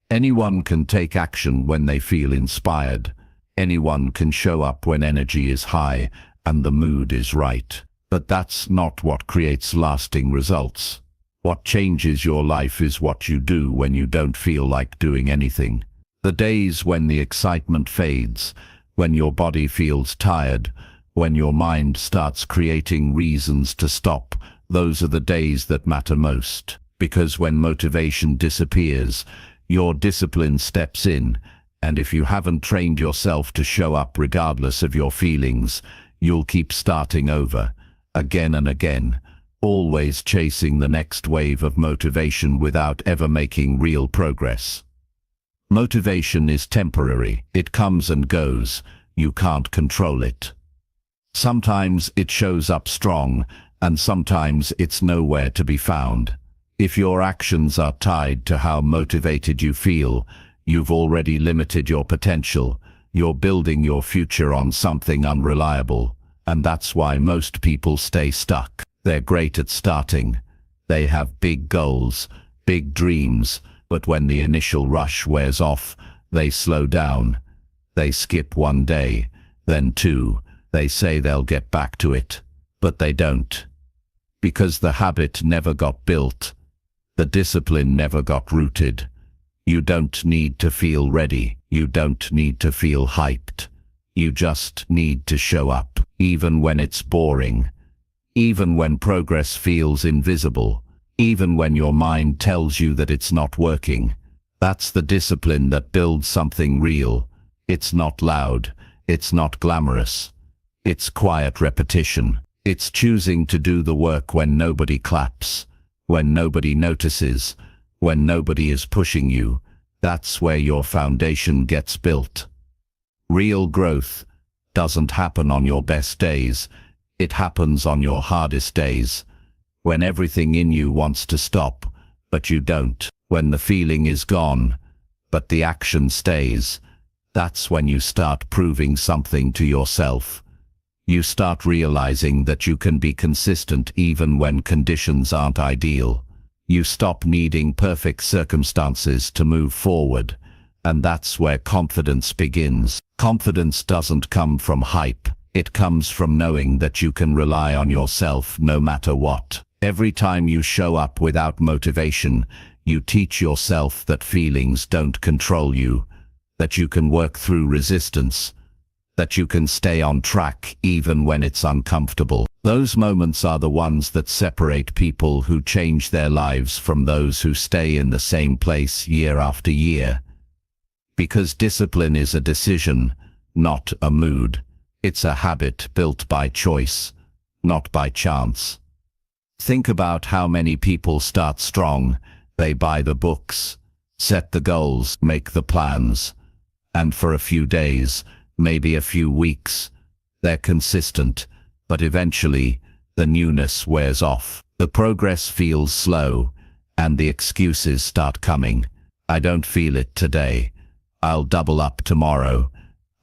Anyone can take action when they feel inspired. Anyone can show up when energy is high and the mood is right. But that's not what creates lasting results. What changes your life is what you do when you don't feel like doing anything. The days when the excitement fades, when your body feels tired, when your mind starts creating reasons to stop, those are the days that matter most. Because when motivation disappears, your discipline steps in, and if you haven't trained yourself to show up regardless of your feelings, you'll keep starting over, again and again, always chasing the next wave of motivation without ever making real progress. Motivation is temporary. It comes and goes. You can't control it. Sometimes it shows up strong, and sometimes it's nowhere to be found. If your actions are tied to how motivated you feel, you've already limited your potential. You're building your future on something unreliable, and that's why most people stay stuck. They're great at starting. They have big goals, big dreams, but when the initial rush wears off, they slow down. They skip one day, then two, They say they'll get back to it, but they don't. Because the habit never got built. The discipline never got rooted. You don't need to feel ready. You don't need to feel hyped. You just need to show up, even when it's boring, even when progress feels invisible, even when your mind tells you that it's not working. That's the discipline that builds something real. It's not loud. It's not glamorous. It's quiet repetition. It's choosing to do the work when nobody claps, when nobody notices, when nobody is pushing you. That's where your foundation gets built. Real growth doesn't happen on your best days. It happens on your hardest days. When everything in you wants to stop, but you don't. When the feeling is gone, but the action stays. That's when you start proving something to yourself. You start realizing that you can be consistent even when conditions aren't ideal. You stop needing perfect circumstances to move forward. And that's where confidence begins. Confidence doesn't come from hype. It comes from knowing that you can rely on yourself no matter what. Every time you show up without motivation, you teach yourself that feelings don't control you, that you can work through resistance, that you can stay on track even when it's uncomfortable. Those moments are the ones that separate people who change their lives from those who stay in the same place year after year. Because discipline is a decision, not a mood. It's a habit built by choice, not by chance. Think about how many people start strong. They buy the books, set the goals, make the plans, and for a few days, maybe a few weeks, they're consistent, but eventually, the newness wears off. The progress feels slow, and the excuses start coming. I don't feel it today. I'll double up tomorrow.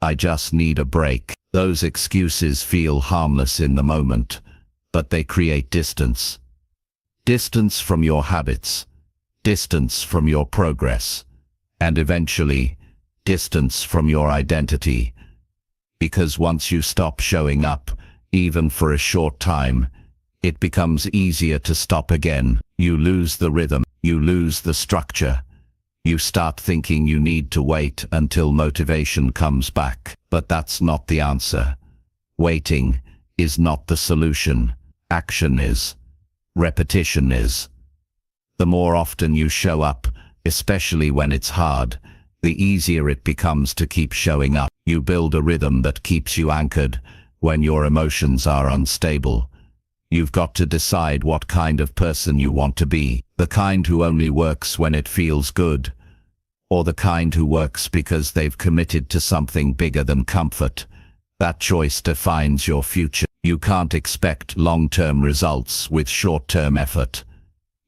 I just need a break. Those excuses feel harmless in the moment, but they create distance. Distance from your habits, distance from your progress, and eventually, distance from your identity. Because once you stop showing up, even for a short time, it becomes easier to stop again. You lose the rhythm, you lose the structure. You start thinking you need to wait until motivation comes back. But that's not the answer. Waiting is not the solution. Action is. Repetition is. The more often you show up, especially when it's hard, the easier it becomes to keep showing up. You build a rhythm that keeps you anchored when your emotions are unstable. You've got to decide what kind of person you want to be. The kind who only works when it feels good, or the kind who works because they've committed to something bigger than comfort. That choice defines your future. You can't expect long-term results with short-term effort.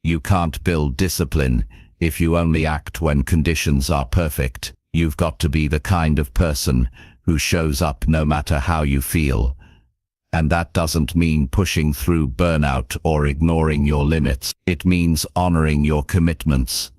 You can't build discipline if you only act when conditions are perfect. You've got to be the kind of person who shows up no matter how you feel. And that doesn't mean pushing through burnout or ignoring your limits. It means honoring your commitments.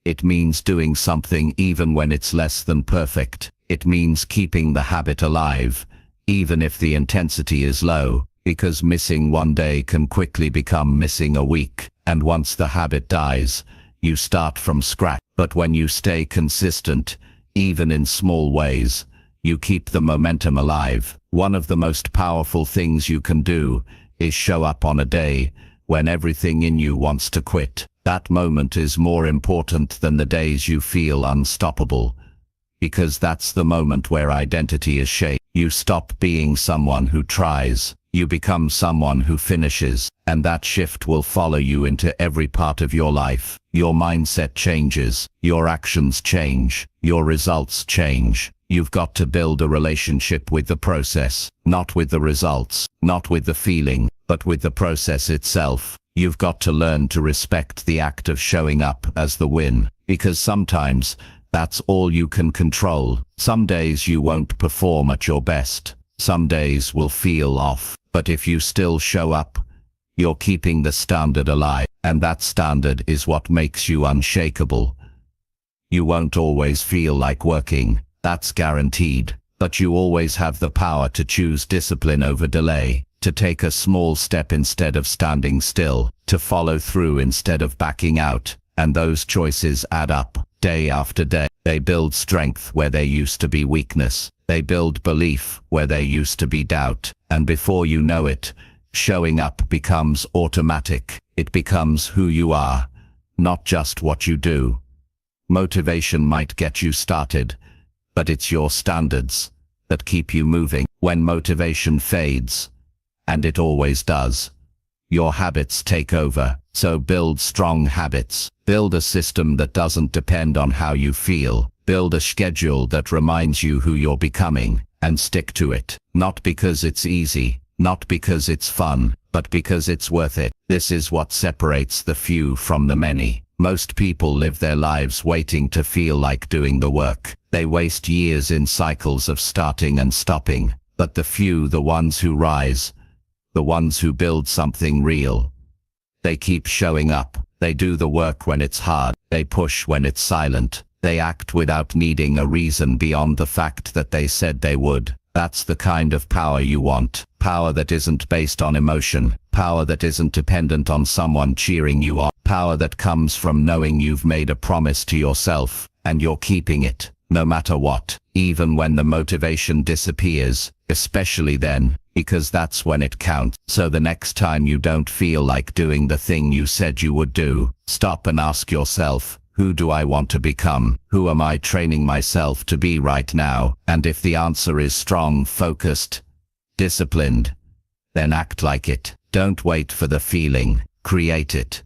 It means doing something even when it's less than perfect. It means keeping the habit alive, even if the intensity is low, because missing one day can quickly become missing a week. And once the habit dies, you start from scratch. But when you stay consistent, even in small ways, you keep the momentum alive. One of the most powerful things you can do is show up on a day when everything in you wants to quit. That moment is more important than the days you feel unstoppable, because that's the moment where identity is shaped. You stop being someone who tries. You become someone who finishes, and that shift will follow you into every part of your life. Your mindset changes, your actions change, your results change. You've got to build a relationship with the process, not with the results, not with the feeling, but with the process itself. You've got to learn to respect the act of showing up as the win, because sometimes that's all you can control. Some days you won't perform at your best. Some days will feel off. But if you still show up, you're keeping the standard alive. And that standard is what makes you unshakable. You won't always feel like working. That's guaranteed. But you always have the power to choose discipline over delay, to take a small step instead of standing still, to follow through instead of backing out, and those choices add up, day after day. They build strength where there used to be weakness. They build belief where there used to be doubt, and before you know it, showing up becomes automatic. It becomes who you are, not just what you do. Motivation might get you started, but it's your standards that keep you moving. When motivation fades, and it always does, your habits take over. So build strong habits. Build a system that doesn't depend on how you feel. Build a schedule that reminds you who you're becoming, and stick to it. Not because it's easy, not because it's fun, but because it's worth it. This is what separates the few from the many. Most people live their lives waiting to feel like doing the work. They waste years in cycles of starting and stopping. But the few, the ones who rise, the ones who build something real, they keep showing up. They do the work when it's hard. They push when it's silent. They act without needing a reason beyond the fact that they said they would. That's the kind of power you want. Power that isn't based on emotion. Power that isn't dependent on someone cheering you on. Power that comes from knowing you've made a promise to yourself, and you're keeping it, no matter what. Even when the motivation disappears, especially then, because that's when it counts. So the next time you don't feel like doing the thing you said you would do, stop and ask yourself, who do I want to become? Who am I training myself to be right now? And if the answer is strong, focused, disciplined, then act like it. Don't wait for the feeling. Create it.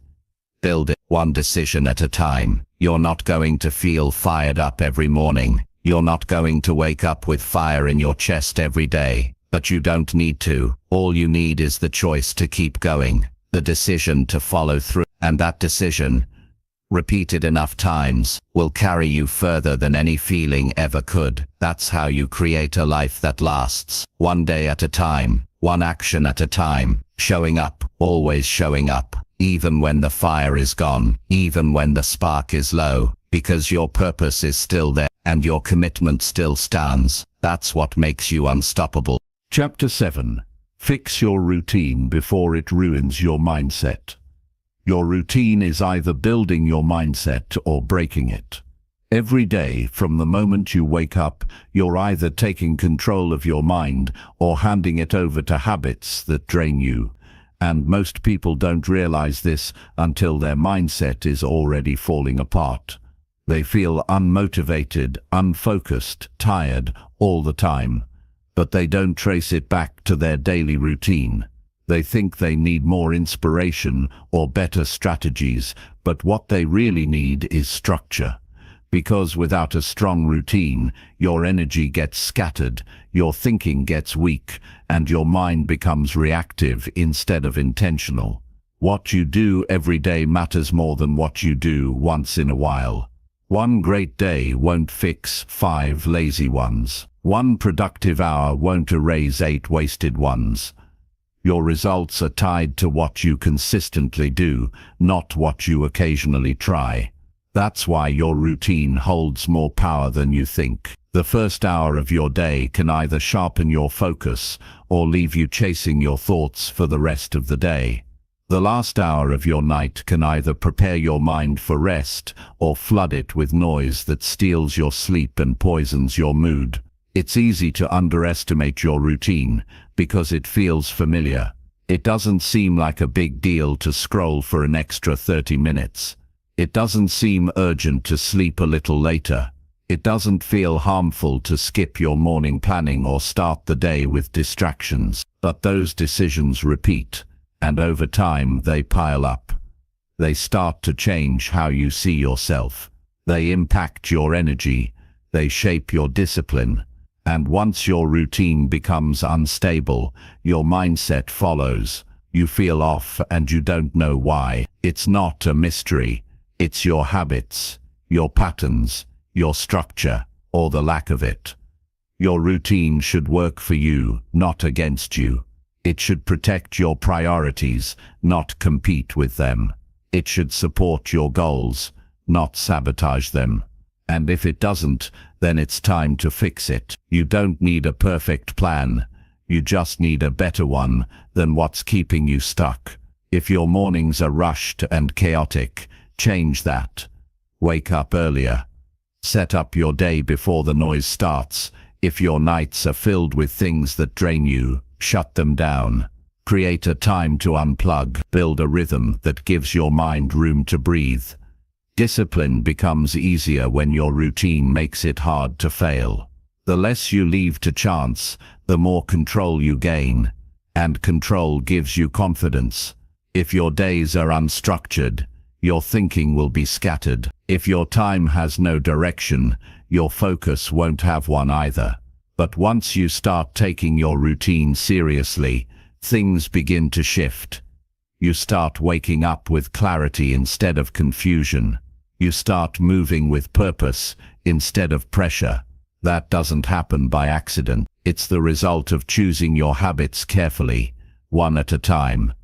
Build it one decision at a time. You're not going to feel fired up every morning. You're not going to wake up with fire in your chest every day. But you don't need to. All you need is the choice to keep going, the decision to follow through, and that decision, repeated enough times, will carry you further than any feeling ever could. That's how you create a life that lasts, one day at a time, one action at a time, showing up, always showing up, even when the fire is gone, even when the spark is low, because your purpose is still there, and your commitment still stands. That's what makes you unstoppable. Chapter 7. Fix your routine before it ruins your mindset. Your routine is either building your mindset or breaking it. Every day, from the moment you wake up, you're either taking control of your mind or handing it over to habits that drain you. And most people don't realize this until their mindset is already falling apart. They feel unmotivated, unfocused, tired all the time. But they don't trace it back to their daily routine. They think they need more inspiration or better strategies, but what they really need is structure. Because without a strong routine, your energy gets scattered, your thinking gets weak, and your mind becomes reactive instead of intentional. What you do every day matters more than what you do once in a while. One great day won't fix 5 lazy ones. One productive hour won't erase 8 wasted ones. Your results are tied to what you consistently do, not what you occasionally try. That's why your routine holds more power than you think. The first hour of your day can either sharpen your focus or leave you chasing your thoughts for the rest of the day. The last hour of your night can either prepare your mind for rest or flood it with noise that steals your sleep and poisons your mood. It's easy to underestimate your routine because it feels familiar. It doesn't seem like a big deal to scroll for an extra 30 minutes. It doesn't seem urgent to sleep a little later. It doesn't feel harmful to skip your morning planning or start the day with distractions. But those decisions repeat, and over time they pile up. They start to change how you see yourself. They impact your energy. They shape your discipline. And once your routine becomes unstable, your mindset follows. You feel off and you don't know why. It's not a mystery. It's your habits, your patterns, your structure, or the lack of it. Your routine should work for you, not against you. It should protect your priorities, not compete with them. It should support your goals, not sabotage them. And if it doesn't, then it's time to fix it. You don't need a perfect plan. You just need a better one than what's keeping you stuck. If your mornings are rushed and chaotic, change that. Wake up earlier. Set up your day before the noise starts. If your nights are filled with things that drain you, shut them down. Create a time to unplug. Build a rhythm that gives your mind room to breathe. Discipline becomes easier when your routine makes it hard to fail. The less you leave to chance, the more control you gain. And control gives you confidence. If your days are unstructured, your thinking will be scattered. If your time has no direction, your focus won't have one either. But once you start taking your routine seriously, things begin to shift. You start waking up with clarity instead of confusion. You start moving with purpose instead of pressure. That doesn't happen by accident. It's the result of choosing your habits carefully, one at a time.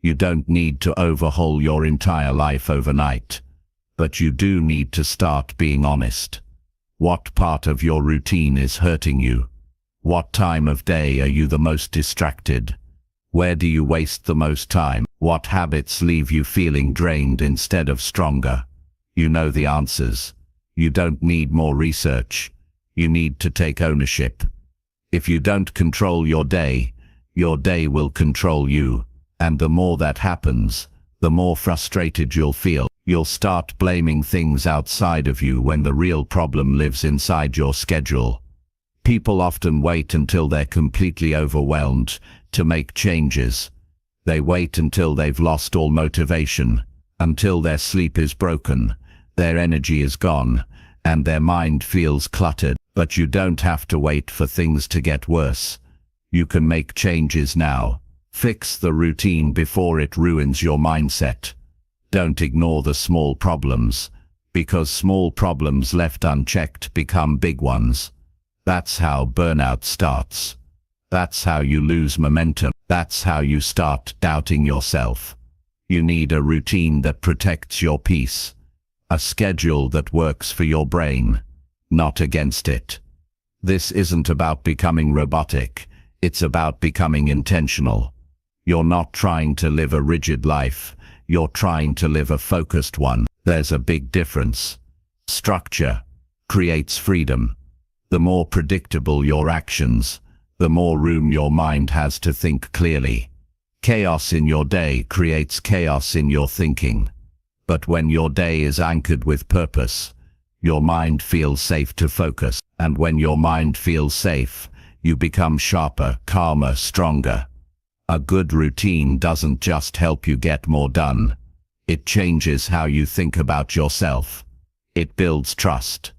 You don't need to overhaul your entire life overnight, but you do need to start being honest. What part of your routine is hurting you? What time of day are you the most distracted? Where do you waste the most time? What habits leave you feeling drained instead of stronger? You know the answers. You don't need more research. You need to take ownership. If you don't control your day will control you. And the more that happens, the more frustrated you'll feel. You'll start blaming things outside of you when the real problem lives inside your schedule. People often wait until they're completely overwhelmed to make changes. They wait until they've lost all motivation, until their sleep is broken, their energy is gone, and their mind feels cluttered. But you don't have to wait for things to get worse. You can make changes now. Fix the routine before it ruins your mindset. Don't ignore the small problems, because small problems left unchecked become big ones. That's how burnout starts. That's how you lose momentum. That's how you start doubting yourself. You need a routine that protects your peace. A schedule that works for your brain, not against it. This isn't about becoming robotic. It's about becoming intentional. You're not trying to live a rigid life. You're trying to live a focused one. There's a big difference. Structure creates freedom. The more predictable your actions, the more room your mind has to think clearly. Chaos in your day creates chaos in your thinking. But when your day is anchored with purpose, your mind feels safe to focus. And when your mind feels safe, you become sharper, calmer, stronger. A good routine doesn't just help you get more done. It changes how you think about yourself. It builds trust.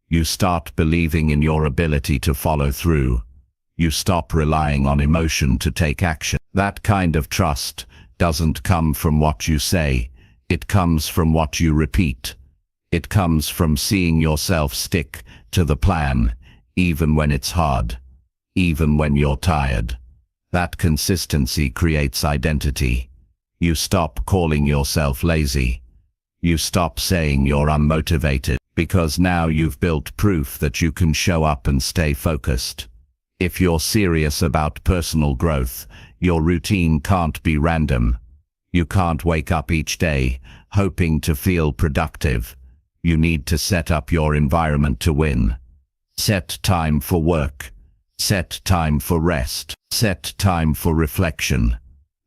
You start believing in your ability to follow through. You stop relying on emotion to take action. That kind of trust doesn't come from what you say. It comes from what you repeat. It comes from seeing yourself stick to the plan, even when it's hard, even when you're tired. That consistency creates identity. You stop calling yourself lazy. You stop saying you're unmotivated, because now you've built proof that you can show up and stay focused. If you're serious about personal growth, your routine can't be random. You can't wake up each day hoping to feel productive. You need to set up your environment to win. Set time for work. Set time for rest. Set time for reflection.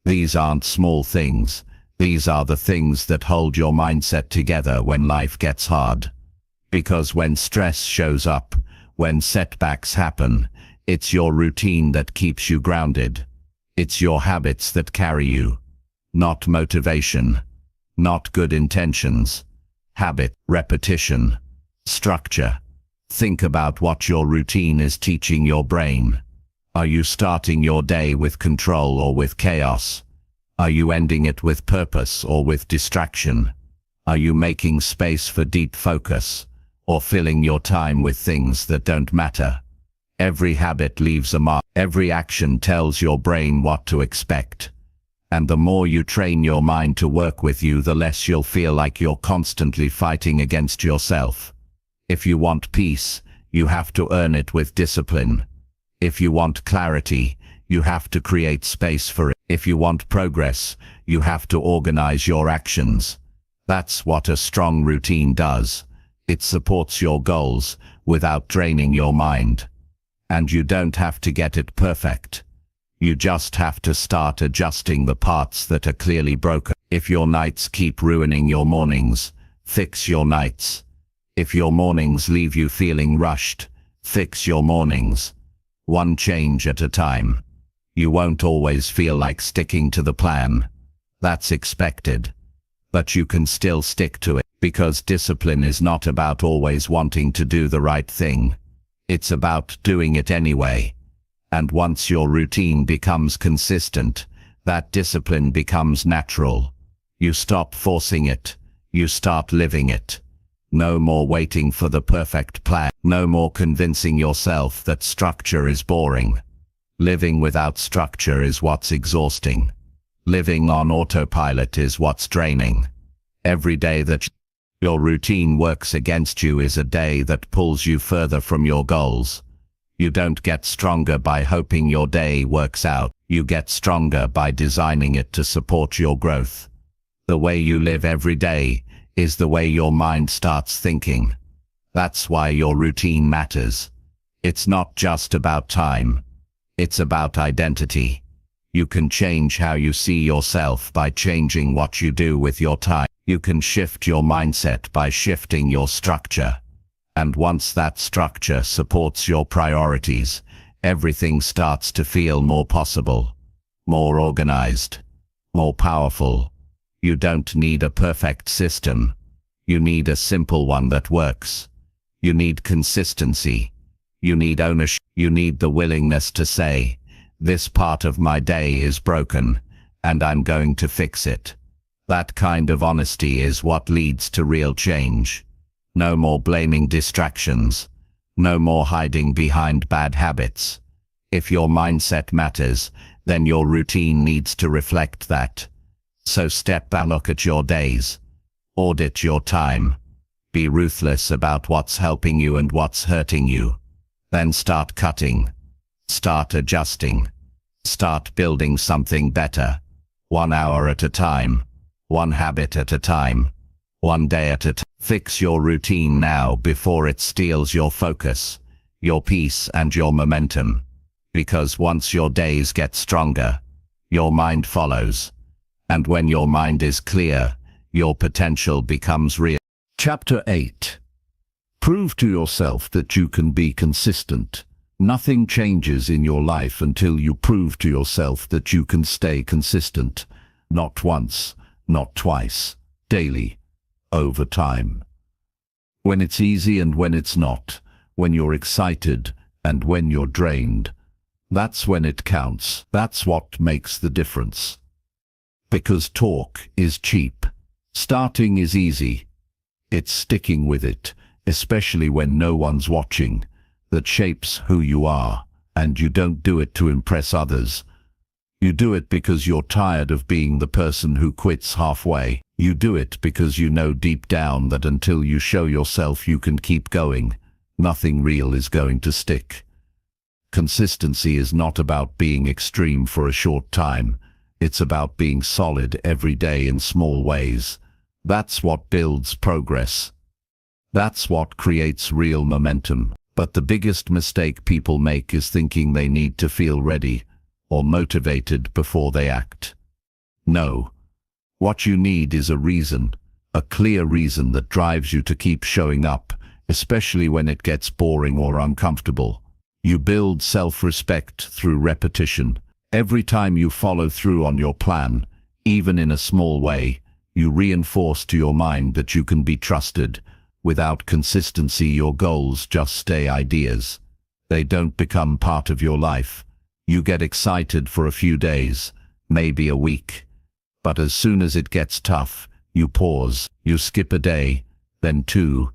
These aren't small things. These are the things that hold your mindset together when life gets hard. Because when stress shows up, when setbacks happen, it's your routine that keeps you grounded. It's your habits that carry you. Not motivation. Not good intentions. Habit, repetition, structure. Think about what your routine is teaching your brain. Are you starting your day with control or with chaos? Are you ending it with purpose or with distraction? Are you making space for deep focus or filling your time with things that don't matter? Every habit leaves a mark. Every action tells your brain what to expect. And the more you train your mind to work with you, the less you'll feel like you're constantly fighting against yourself. If you want peace, you have to earn it with discipline. If you want clarity, you have to create space for it. If you want progress, you have to organize your actions. That's what a strong routine does. It supports your goals without draining your mind. And you don't have to get it perfect. You just have to start adjusting the parts that are clearly broken. If your nights keep ruining your mornings, fix your nights. If your mornings leave you feeling rushed, fix your mornings. One change at a time. You won't always feel like sticking to the plan. That's expected. But you can still stick to it, because discipline is not about always wanting to do the right thing. It's about doing it anyway. And once your routine becomes consistent, that discipline becomes natural. You stop forcing it. You start living it. No more waiting for the perfect plan. No more convincing yourself that structure is boring. Living without structure is what's exhausting. Living on autopilot is what's draining. Every day that your routine works against you is a day that pulls you further from your goals. You don't get stronger by hoping your day works out. You get stronger by designing it to support your growth. The way you live every day is the way your mind starts thinking. That's why your routine matters. It's not just about time. It's about identity. You can change how you see yourself by changing what you do with your time. You can shift your mindset by shifting your structure. And once that structure supports your priorities, everything starts to feel more possible, more organized, more powerful. You don't need a perfect system. You need a simple one that works. You need consistency. You need ownership. You need the willingness to say, this part of my day is broken, and I'm going to fix it. That kind of honesty is what leads to real change. No more blaming distractions. No more hiding behind bad habits. If your mindset matters, then your routine needs to reflect that. So step back, look at your days. Audit your time. Be ruthless about what's helping you and what's hurting you. Then start cutting. Start adjusting. Start building something better. 1 hour at a time. One habit at a time. One day at a time. Fix your routine now before it steals your focus, your peace and your momentum. Because once your days get stronger, your mind follows. And when your mind is clear, your potential becomes real. Chapter 8. Prove to yourself that you can be consistent. Nothing changes in your life until you prove to yourself that you can stay consistent. Not once, not twice, daily, over time. When it's easy and when it's not, when you're excited and when you're drained, that's when it counts. That's what makes the difference. Because talk is cheap. Starting is easy. It's sticking with it, especially when no one's watching, that shapes who you are, and you don't do it to impress others. You do it because you're tired of being the person who quits halfway. You do it because you know deep down that until you show yourself you can keep going, nothing real is going to stick. Consistency is not about being extreme for a short time. It's about being solid every day in small ways. That's what builds progress. That's what creates real momentum. But the biggest mistake people make is thinking they need to feel ready or motivated before they act. No. What you need is a reason, a clear reason that drives you to keep showing up, especially when it gets boring or uncomfortable. You build self-respect through repetition. Every time you follow through on your plan, even in a small way, you reinforce to your mind that you can be trusted. Without consistency, your goals just stay ideas. They don't become part of your life. You get excited for a few days, maybe a week. But as soon as it gets tough, you pause, you skip a day, then two.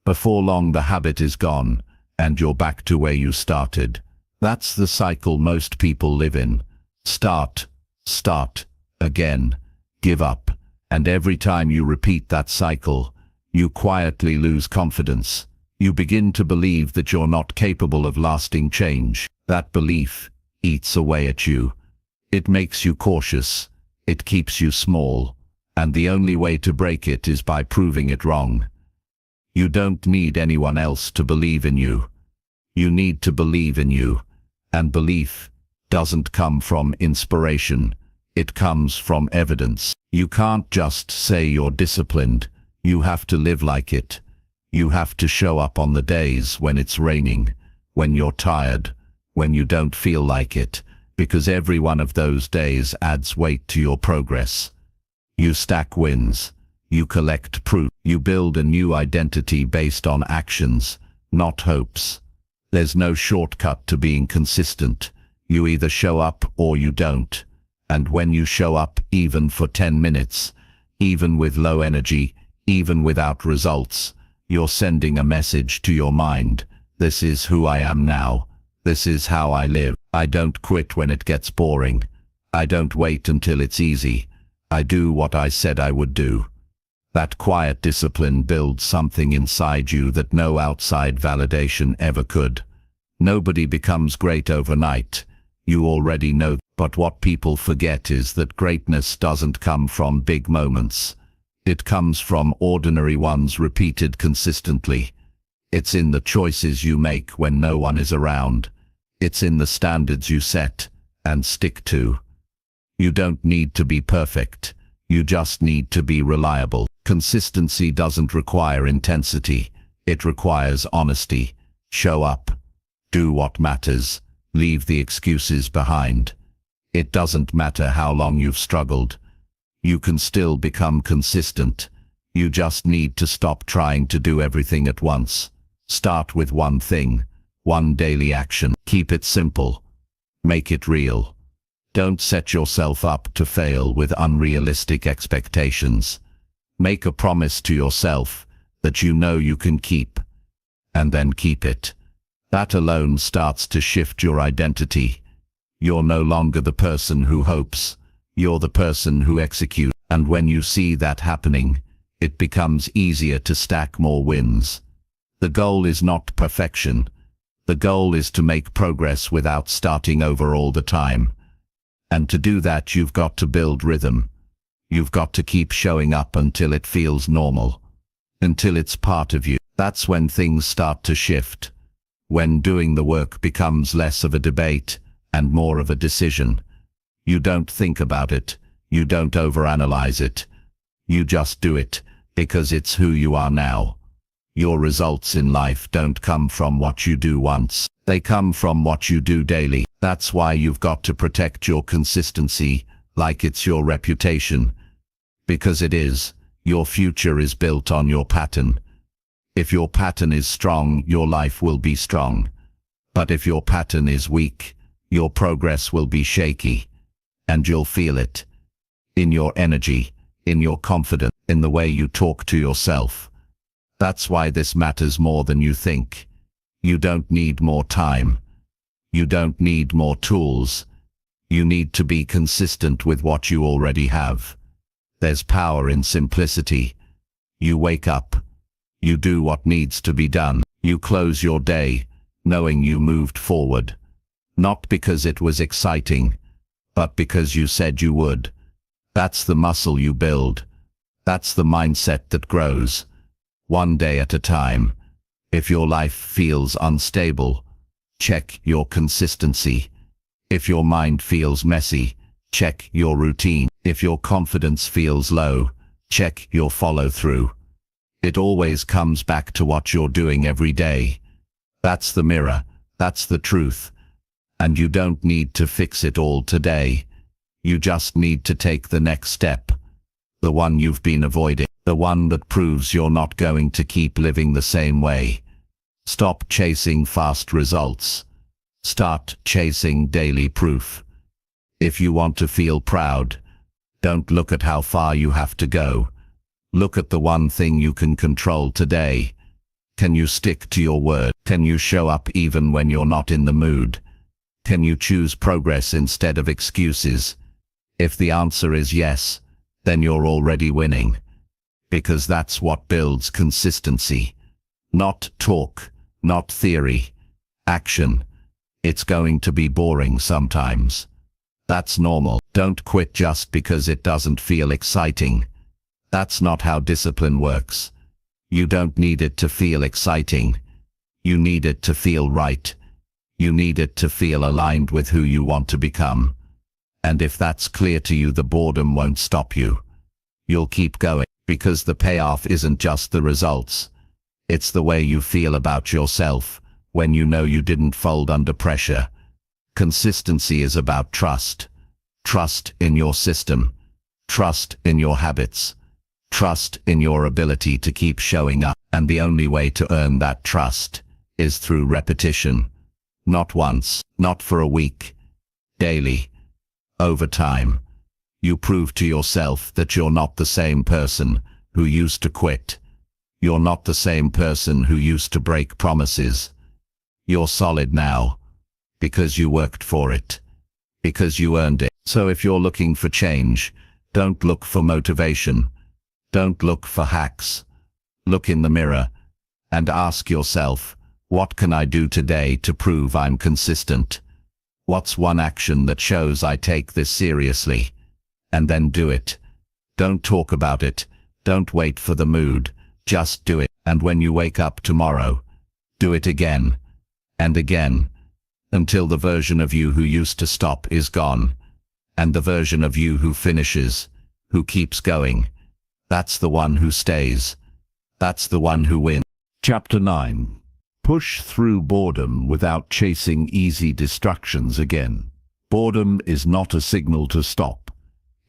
Before long the habit is gone, and you're back to where you started. That's the cycle most people live in. Start, again, give up. And every time you repeat that cycle, you quietly lose confidence. You begin to believe that you're not capable of lasting change. That belief eats away at you. It makes you cautious. It keeps you small. And the only way to break it is by proving it wrong. You don't need anyone else to believe in you. You need to believe in you. And belief doesn't come from inspiration. It comes from evidence. You can't just say you're disciplined. You have to live like it. You have to show up on the days when it's raining, when you're tired, when you don't feel like it, because every one of those days adds weight to your progress. You stack wins. You collect proof. You build a new identity based on actions, not hopes. There's no shortcut to being consistent. You either show up or you don't. And when you show up, even for 10 minutes, even with low energy, even without results, you're sending a message to your mind. This is who I am now. This is how I live. I don't quit when it gets boring. I don't wait until it's easy. I do what I said I would do. That quiet discipline builds something inside you that no outside validation ever could. Nobody becomes great overnight. You already know. But what people forget is that greatness doesn't come from big moments. It comes from ordinary ones repeated consistently. It's in the choices you make when no one is around. It's in the standards you set and stick to. You don't need to be perfect. You just need to be reliable. Consistency doesn't require intensity. It requires honesty. Show up. Do what matters. Leave the excuses behind. It doesn't matter how long you've struggled. You can still become consistent. You just need to stop trying to do everything at once. Start with one thing, one daily action. Keep it simple. Make it real. Don't set yourself up to fail with unrealistic expectations. Make a promise to yourself that you know you can keep, and then keep it. That alone starts to shift your identity. You're no longer the person who hopes. You're the person who executes. And when you see that happening, it becomes easier to stack more wins. The goal is not perfection. The goal is to make progress without starting over all the time. And to do that, you've got to build rhythm. You've got to keep showing up until it feels normal, until it's part of you. That's when things start to shift. When doing the work becomes less of a debate and more of a decision. You don't think about it. You don't overanalyze it. You just do it because it's who you are now. Your results in life don't come from what you do once. They come from what you do daily. That's why you've got to protect your consistency like it's your reputation. Because it is. Your future is built on your pattern. If your pattern is strong, your life will be strong. But if your pattern is weak, your progress will be shaky. And you'll feel it. In your energy, in your confidence, in the way you talk to yourself. That's why this matters more than you think. You don't need more time. You don't need more tools. You need to be consistent with what you already have. There's power in simplicity. You wake up. You do what needs to be done. You close your day, knowing you moved forward. Not because it was exciting, but because you said you would. That's the muscle you build. That's the mindset that grows. One day at a time. If your life feels unstable, check your consistency. If your mind feels messy, check your routine. If your confidence feels low, check your follow-through. It always comes back to what you're doing every day. That's the mirror. That's the truth. And you don't need to fix it all today. You just need to take the next step. The one you've been avoiding. The one that proves you're not going to keep living the same way. Stop chasing fast results. Start chasing daily proof. If you want to feel proud, don't look at how far you have to go. Look at the one thing you can control today. Can you stick to your word? Can you show up even when you're not in the mood? Can you choose progress instead of excuses? If the answer is yes, then you're already winning. Because that's what builds consistency. Not talk, not theory. Action. It's going to be boring sometimes. That's normal. Don't quit just because it doesn't feel exciting. That's not how discipline works. You don't need it to feel exciting. You need it to feel right. You need it to feel aligned with who you want to become. And if that's clear to you, the boredom won't stop you. You'll keep going, because the payoff isn't just the results. It's the way you feel about yourself when you know you didn't fold under pressure. Consistency is about trust. Trust in your system. Trust in your habits. Trust in your ability to keep showing up. And the only way to earn that trust is through repetition. Not once, not for a week. Daily. Over time. You prove to yourself that you're not the same person who used to quit. You're not the same person who used to break promises. You're solid now, because you worked for it, because you earned it. So if you're looking for change, don't look for motivation. Don't look for hacks. Look in the mirror and ask yourself, what can I do today to prove I'm consistent? What's one action that shows I take this seriously? And then do it. Don't talk about it. Don't wait for the mood. Just do it. And when you wake up tomorrow, do it again and again, until the version of you who used to stop is gone, and the version of you who finishes, who keeps going, that's the one who stays. That's the one who wins. Chapter 9. Push through boredom without chasing easy distractions again. Boredom is not a signal to stop.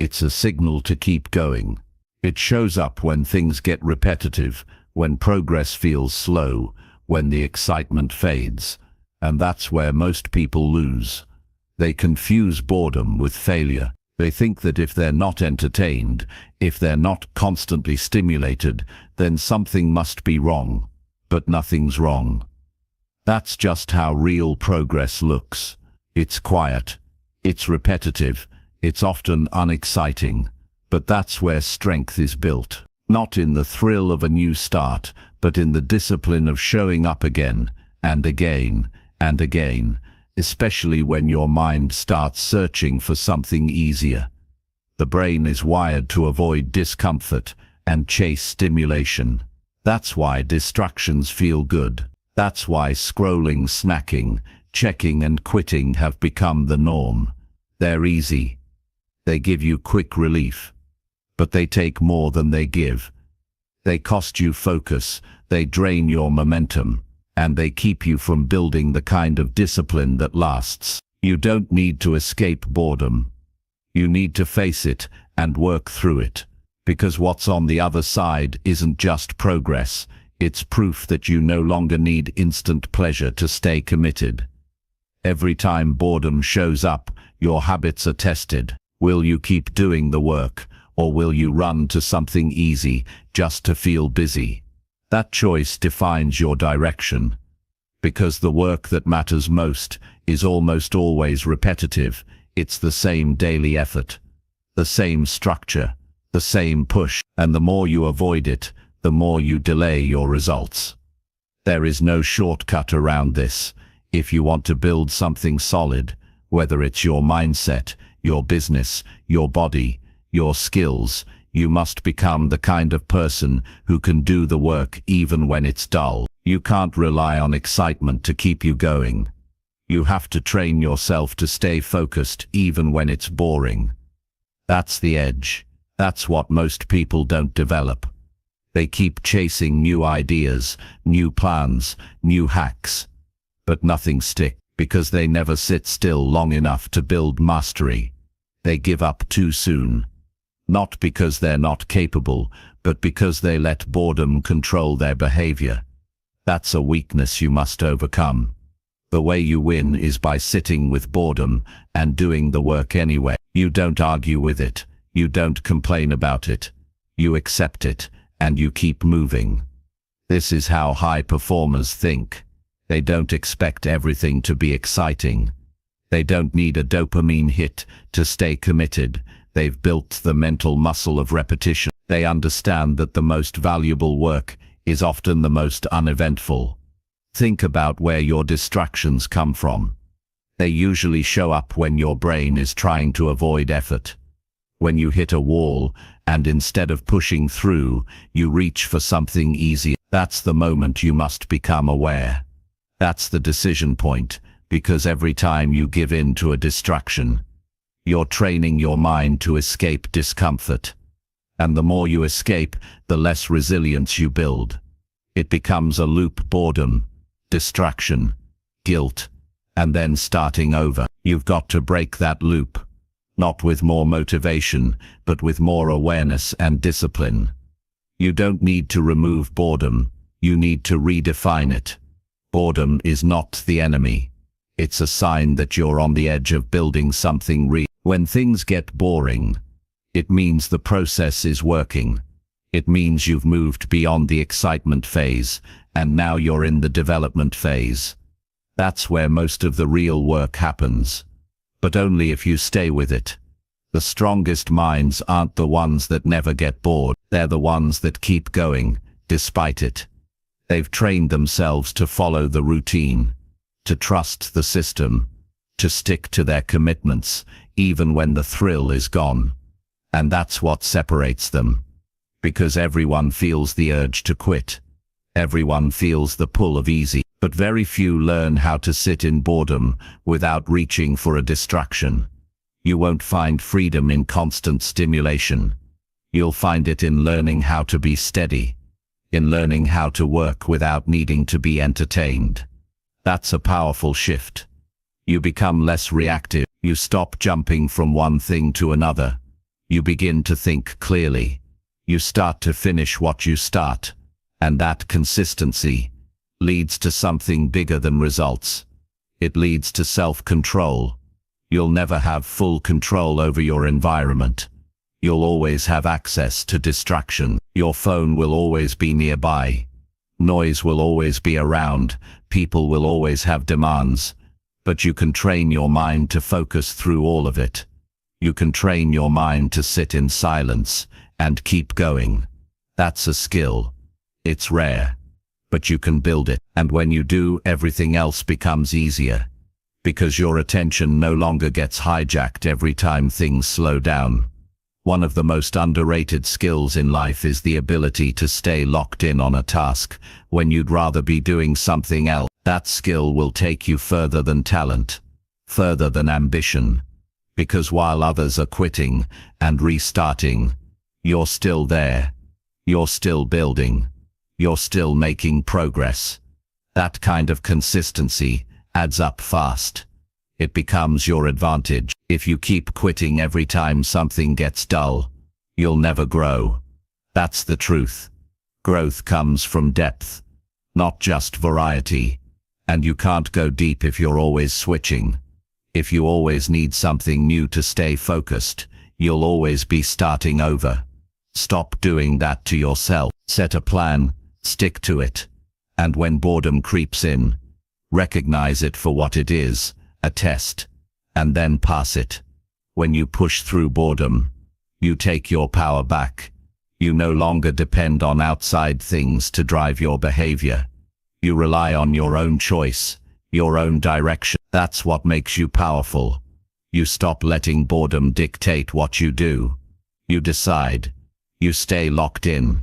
It's a signal to keep going. It shows up when things get repetitive, when progress feels slow, when the excitement fades. And that's where most people lose. They confuse boredom with failure. They think that if they're not entertained, if they're not constantly stimulated, then something must be wrong. But nothing's wrong. That's just how real progress looks. It's quiet. It's repetitive. It's often unexciting. But that's where strength is built. Not in the thrill of a new start, but in the discipline of showing up again, and again, and again, especially when your mind starts searching for something easier. The brain is wired to avoid discomfort and chase stimulation. That's why distractions feel good. That's why scrolling, snacking, checking and quitting have become the norm. They're easy. They give you quick relief. But they take more than they give. They cost you focus, they drain your momentum, and they keep you from building the kind of discipline that lasts. You don't need to escape boredom. You need to face it and work through it. Because what's on the other side isn't just progress, it's proof that you no longer need instant pleasure to stay committed. Every time boredom shows up, your habits are tested. Will you keep doing the work, or will you run to something easy just to feel busy? That choice defines your direction. Because the work that matters most is almost always repetitive. It's the same daily effort, the same structure, the same push, and the more you avoid it, the more you delay your results. There is no shortcut around this. If you want to build something solid, whether it's your mindset, your business, your body, your skills, you must become the kind of person who can do the work even when it's dull. You can't rely on excitement to keep you going. You have to train yourself to stay focused even when it's boring. That's the edge. That's what most people don't develop. They keep chasing new ideas, new plans, new hacks. But nothing sticks because they never sit still long enough to build mastery. They give up too soon. Not because they're not capable, but because they let boredom control their behavior. That's a weakness you must overcome. The way you win is by sitting with boredom and doing the work anyway. You don't argue with it. You don't complain about it. You accept it, and you keep moving. This is how high performers think. They don't expect everything to be exciting. They don't need a dopamine hit to stay committed. They've built the mental muscle of repetition. They understand that the most valuable work is often the most uneventful. Think about where your distractions come from. They usually show up when your brain is trying to avoid effort. When you hit a wall, and instead of pushing through, you reach for something easy. That's the moment you must become aware. That's the decision point, because every time you give in to a distraction, you're training your mind to escape discomfort. And the more you escape, the less resilience you build. It becomes a loop: boredom, distraction, guilt, and then starting over. You've got to break that loop, not with more motivation, but with more awareness and discipline. You don't need to remove boredom, you need to redefine it. Boredom is not the enemy. It's a sign that you're on the edge of building something real. When things get boring, it means the process is working. It means you've moved beyond the excitement phase, and now you're in the development phase. That's where most of the real work happens. But only if you stay with it. The strongest minds aren't the ones that never get bored. They're the ones that keep going, despite it. They've trained themselves to follow the routine, to trust the system, to stick to their commitments, even when the thrill is gone. And that's what separates them. Because everyone feels the urge to quit. Everyone feels the pull of easy, but very few learn how to sit in boredom without reaching for a distraction. You won't find freedom in constant stimulation. You'll find it in learning how to be steady, in learning how to work without needing to be entertained. That's a powerful shift. You become less reactive. You stop jumping from one thing to another. You begin to think clearly. You start to finish what you start. And that consistency leads to something bigger than results. It leads to self-control. You'll never have full control over your environment. You'll always have access to distraction. Your phone will always be nearby. Noise will always be around. People will always have demands. But you can train your mind to focus through all of it. You can train your mind to sit in silence and keep going. That's a skill. It's rare, but you can build it. And when you do, everything else becomes easier, because your attention no longer gets hijacked every time things slow down. One of the most underrated skills in life is the ability to stay locked in on a task when you'd rather be doing something else. That skill will take you further than talent, further than ambition, because while others are quitting and restarting, you're still there. You're still building. You're still making progress. That kind of consistency adds up fast. It becomes your advantage. If you keep quitting every time something gets dull, you'll never grow. That's the truth. Growth comes from depth, not just variety. And you can't go deep if you're always switching. If you always need something new to stay focused, you'll always be starting over. Stop doing that to yourself. Set a plan. Stick to it. And when boredom creeps in, recognize it for what it is, a test, and then pass it. When you push through boredom, you take your power back. You no longer depend on outside things to drive your behavior. You rely on your own choice, your own direction. That's what makes you powerful. You stop letting boredom dictate what you do. You decide. You stay locked in.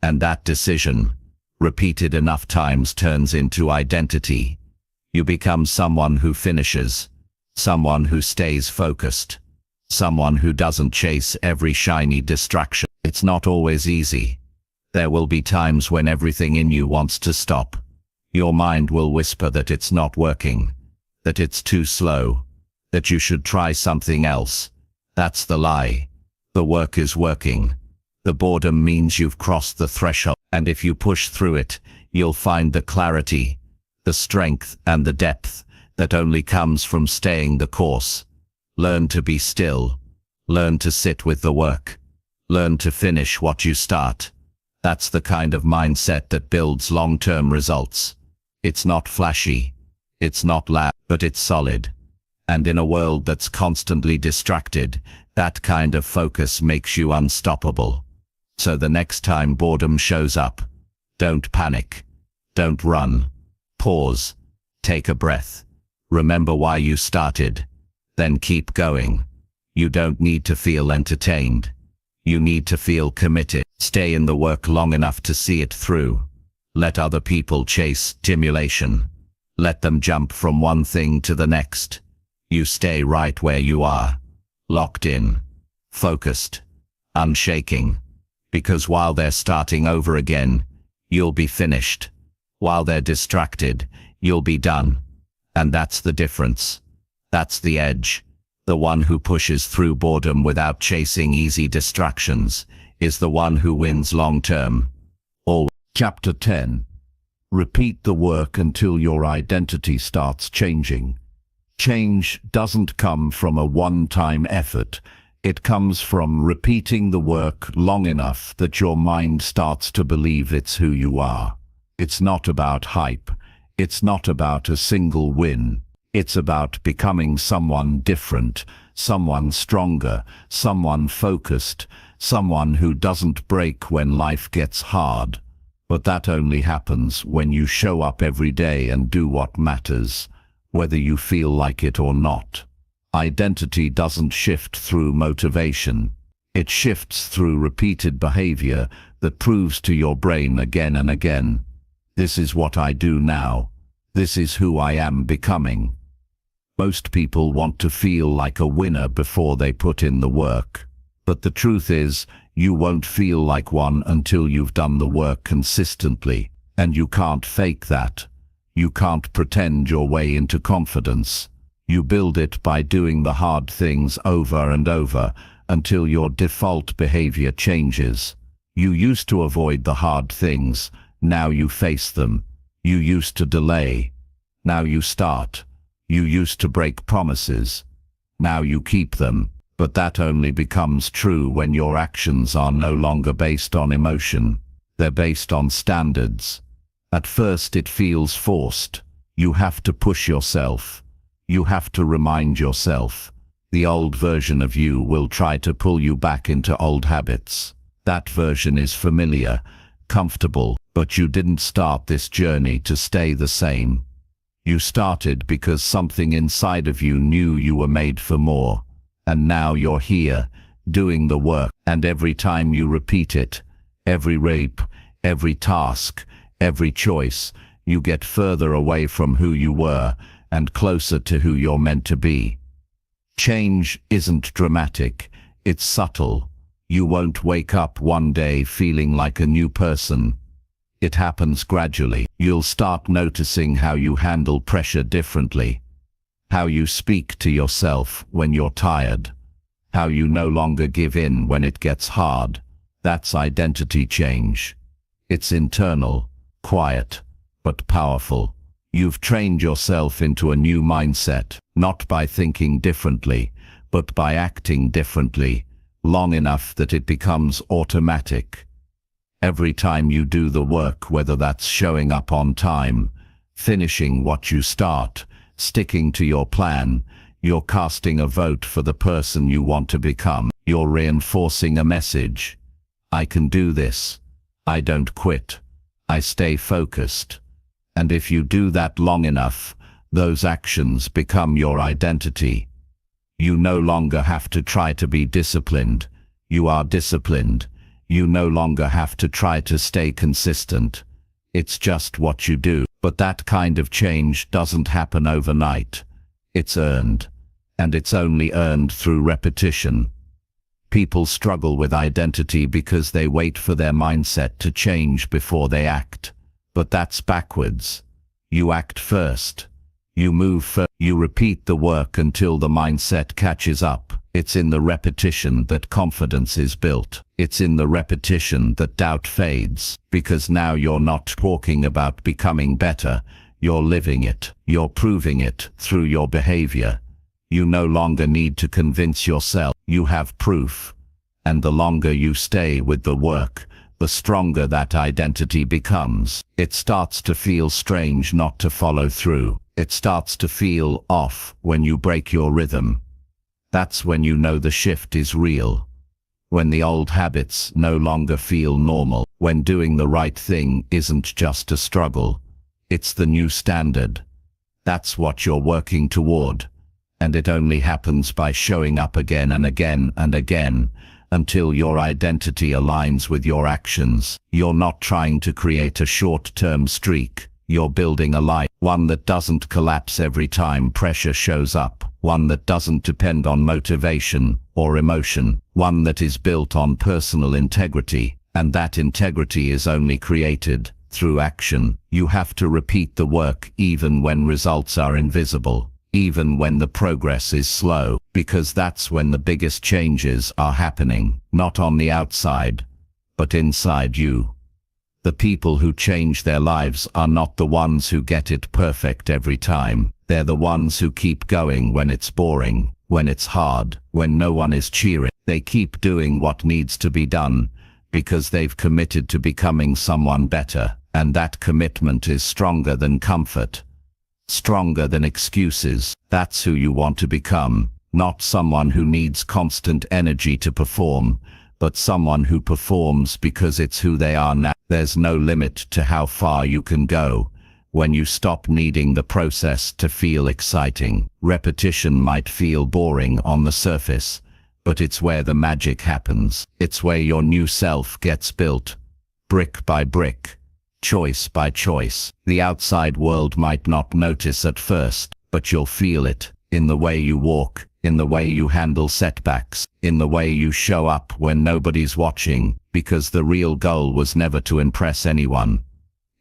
And that decision, repeated enough times, turns into identity. You become someone who finishes, someone who stays focused, someone who doesn't chase every shiny distraction. It's not always easy. There will be times when everything in you wants to stop. Your mind will whisper that it's not working, that it's too slow, that you should try something else. That's the lie. The work is working. The boredom means you've crossed the threshold, and if you push through it, you'll find the clarity, the strength, and the depth that only comes from staying the course. Learn to be still. Learn to sit with the work. Learn to finish what you start. That's the kind of mindset that builds long-term results. It's not flashy. It's not loud, but it's solid. And in a world that's constantly distracted, that kind of focus makes you unstoppable. So the next time boredom shows up, Don't panic. Don't run. Pause. Take a breath. Remember why you started. Then keep going. You don't need to feel entertained. You need to feel committed. Stay in the work long enough to see it through. Let other people chase stimulation. Let them jump from one thing to the next. You stay right where you are. Locked in. Focused. Unshaking. Because while they're starting over again, you'll be finished. While they're distracted, you'll be done. And that's the difference. That's the edge. The one who pushes through boredom without chasing easy distractions is the one who wins long term. Chapter 10. Repeat the work until your identity starts changing. Change doesn't come from a one-time effort. It comes from repeating the work long enough that your mind starts to believe it's who you are. It's not about hype. It's not about a single win. It's about becoming someone different, someone stronger, someone focused, someone who doesn't break when life gets hard. But that only happens when you show up every day and do what matters, whether you feel like it or not. Identity doesn't shift through motivation. It shifts through repeated behavior that proves to your brain again and again, this is what I do now. This is who I am becoming. Most people want to feel like a winner before they put in the work. But the truth is, you won't feel like one until you've done the work consistently, and you can't fake that. You can't pretend your way into confidence. You build it by doing the hard things over and over until your default behavior changes. You used to avoid the hard things, now you face them. You used to delay, now you start. You used to break promises, now you keep them. But that only becomes true when your actions are no longer based on emotion. They're based on standards. At first it feels forced. You have to push yourself. You have to remind yourself. The old version of you will try to pull you back into old habits. That version is familiar, comfortable, but you didn't start this journey to stay the same. You started because something inside of you knew you were made for more. And now you're here, doing the work, and every time you repeat it, every rape, every task, every choice, you get further away from who you were and closer to who you're meant to be. Change isn't dramatic, it's subtle. You won't wake up one day feeling like a new person. It happens gradually. You'll start noticing how you handle pressure differently. How you speak to yourself when you're tired. How you no longer give in when it gets hard. That's identity change. It's internal, quiet, but powerful. You've trained yourself into a new mindset, not by thinking differently, but by acting differently, long enough that it becomes automatic. Every time you do the work, whether that's showing up on time, finishing what you start, sticking to your plan, you're casting a vote for the person you want to become. You're reinforcing a message. I can do this. I don't quit. I stay focused. And if you do that long enough, those actions become your identity. You no longer have to try to be disciplined. You are disciplined. You no longer have to try to stay consistent. It's just what you do. But that kind of change doesn't happen overnight. It's earned. And it's only earned through repetition. People struggle with identity because they wait for their mindset to change before they act. But that's backwards. You act first. You move first. You repeat the work until the mindset catches up. It's in the repetition that confidence is built. It's in the repetition that doubt fades. Because now you're not talking about becoming better. You're living it. You're proving it through your behavior. You no longer need to convince yourself. You have proof. And the longer you stay with the work, the stronger that identity becomes. It starts to feel strange not to follow through. It starts to feel off when you break your rhythm. That's when you know the shift is real. when the old habits no longer feel normal, when doing the right thing isn't just a struggle, it's the new standard. That's what you're working toward. And it only happens by showing up again and again and again, until your identity aligns with your actions. You're not trying to create a short-term streak. You're building a life, one that doesn't collapse every time pressure shows up, one that doesn't depend on motivation or emotion, one that is built on personal integrity, and that integrity is only created through action. You have to repeat the work even when results are invisible, even when the progress is slow, because that's when the biggest changes are happening, not on the outside, but inside you. The people who change their lives are not the ones who get it perfect every time. They're the ones who keep going when it's boring, when it's hard, when no one is cheering. They keep doing what needs to be done because they've committed to becoming someone better, and that commitment is stronger than comfort, stronger than excuses. That's who you want to become, not someone who needs constant energy to perform, but someone who performs because it's who they are now. There's no limit to how far you can go when you stop needing the process to feel exciting. Repetition might feel boring on the surface, but it's where the magic happens. It's where your new self gets built, brick by brick, choice by choice. The outside world might not notice at first, but you'll feel it in the way you walk, in the way you handle setbacks, in the way you show up when nobody's watching, because the real goal was never to impress anyone.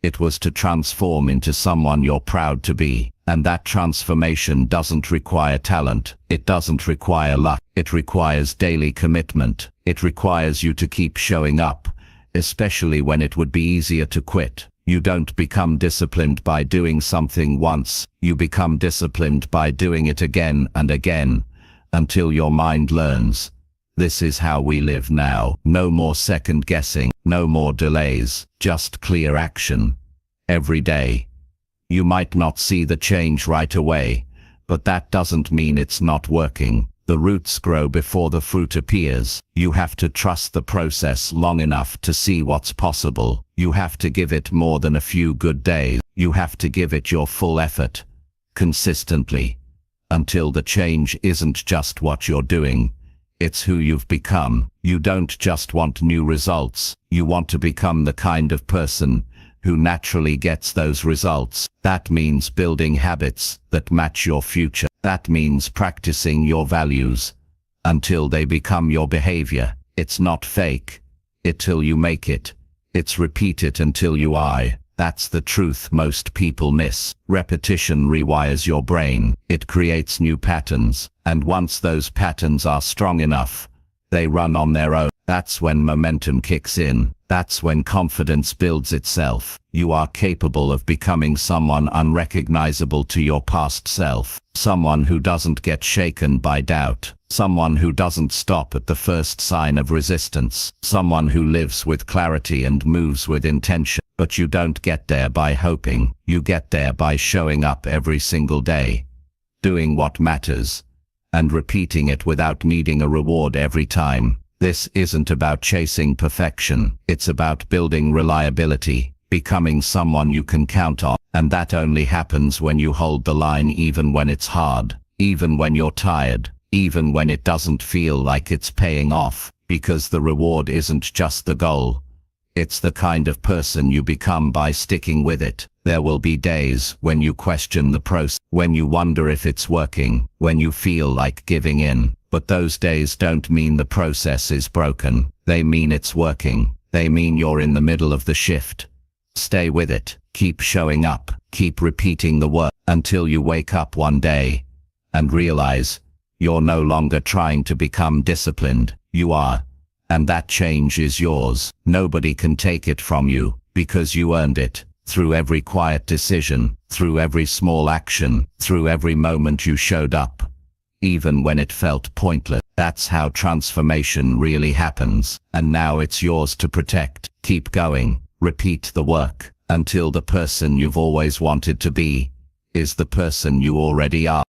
It was to transform into someone you're proud to be. And that transformation doesn't require talent. It doesn't require luck. It requires daily commitment. It requires you to keep showing up, especially when it would be easier to quit. You don't become disciplined by doing something once. You become disciplined by doing it again and again, until your mind learns. This is how we live now. No more second guessing, no more delays, just clear action. Every day. You might not see the change right away, but that doesn't mean it's not working. The roots grow before the fruit appears. You have to trust the process long enough to see what's possible. You have to give it more than a few good days. You have to give it your full effort, consistently, until the change isn't just what you're doing. It's who you've become. You don't just want new results. You want to become the kind of person who naturally gets those results. That means building habits that match your future. That means practicing your values until they become your behavior. It's not fake it till you make it. It's repeat it until you are. That's the truth most people miss. Repetition rewires your brain. It creates new patterns, and once those patterns are strong enough, they run on their own. That's when momentum kicks in. That's when confidence builds itself. You are capable of becoming someone unrecognizable to your past self. Someone who doesn't get shaken by doubt. Someone who doesn't stop at the first sign of resistance. Someone who lives with clarity and moves with intention. But you don't get there by hoping. You get there by showing up every single day, doing what matters, and repeating it without needing a reward every time. This isn't about chasing perfection. It's about building reliability, becoming someone you can count on. And that only happens when you hold the line, even when it's hard, even when you're tired, even when it doesn't feel like it's paying off, because the reward isn't just the goal. It's the kind of person you become by sticking with it. There will be days when you question the process, when you wonder if it's working, when you feel like giving in. But those days don't mean the process is broken. They mean it's working. They mean you're in the middle of the shift. Stay with it. Keep showing up. Keep repeating the work until you wake up one day and realize you're no longer trying to become disciplined. You are. And that change is yours. Nobody can take it from you, because you earned it. Through every quiet decision, through every small action, through every moment you showed up, even when it felt pointless. That's how transformation really happens. And now it's yours to protect. Keep going. Repeat the work until the person you've always wanted to be is the person you already are.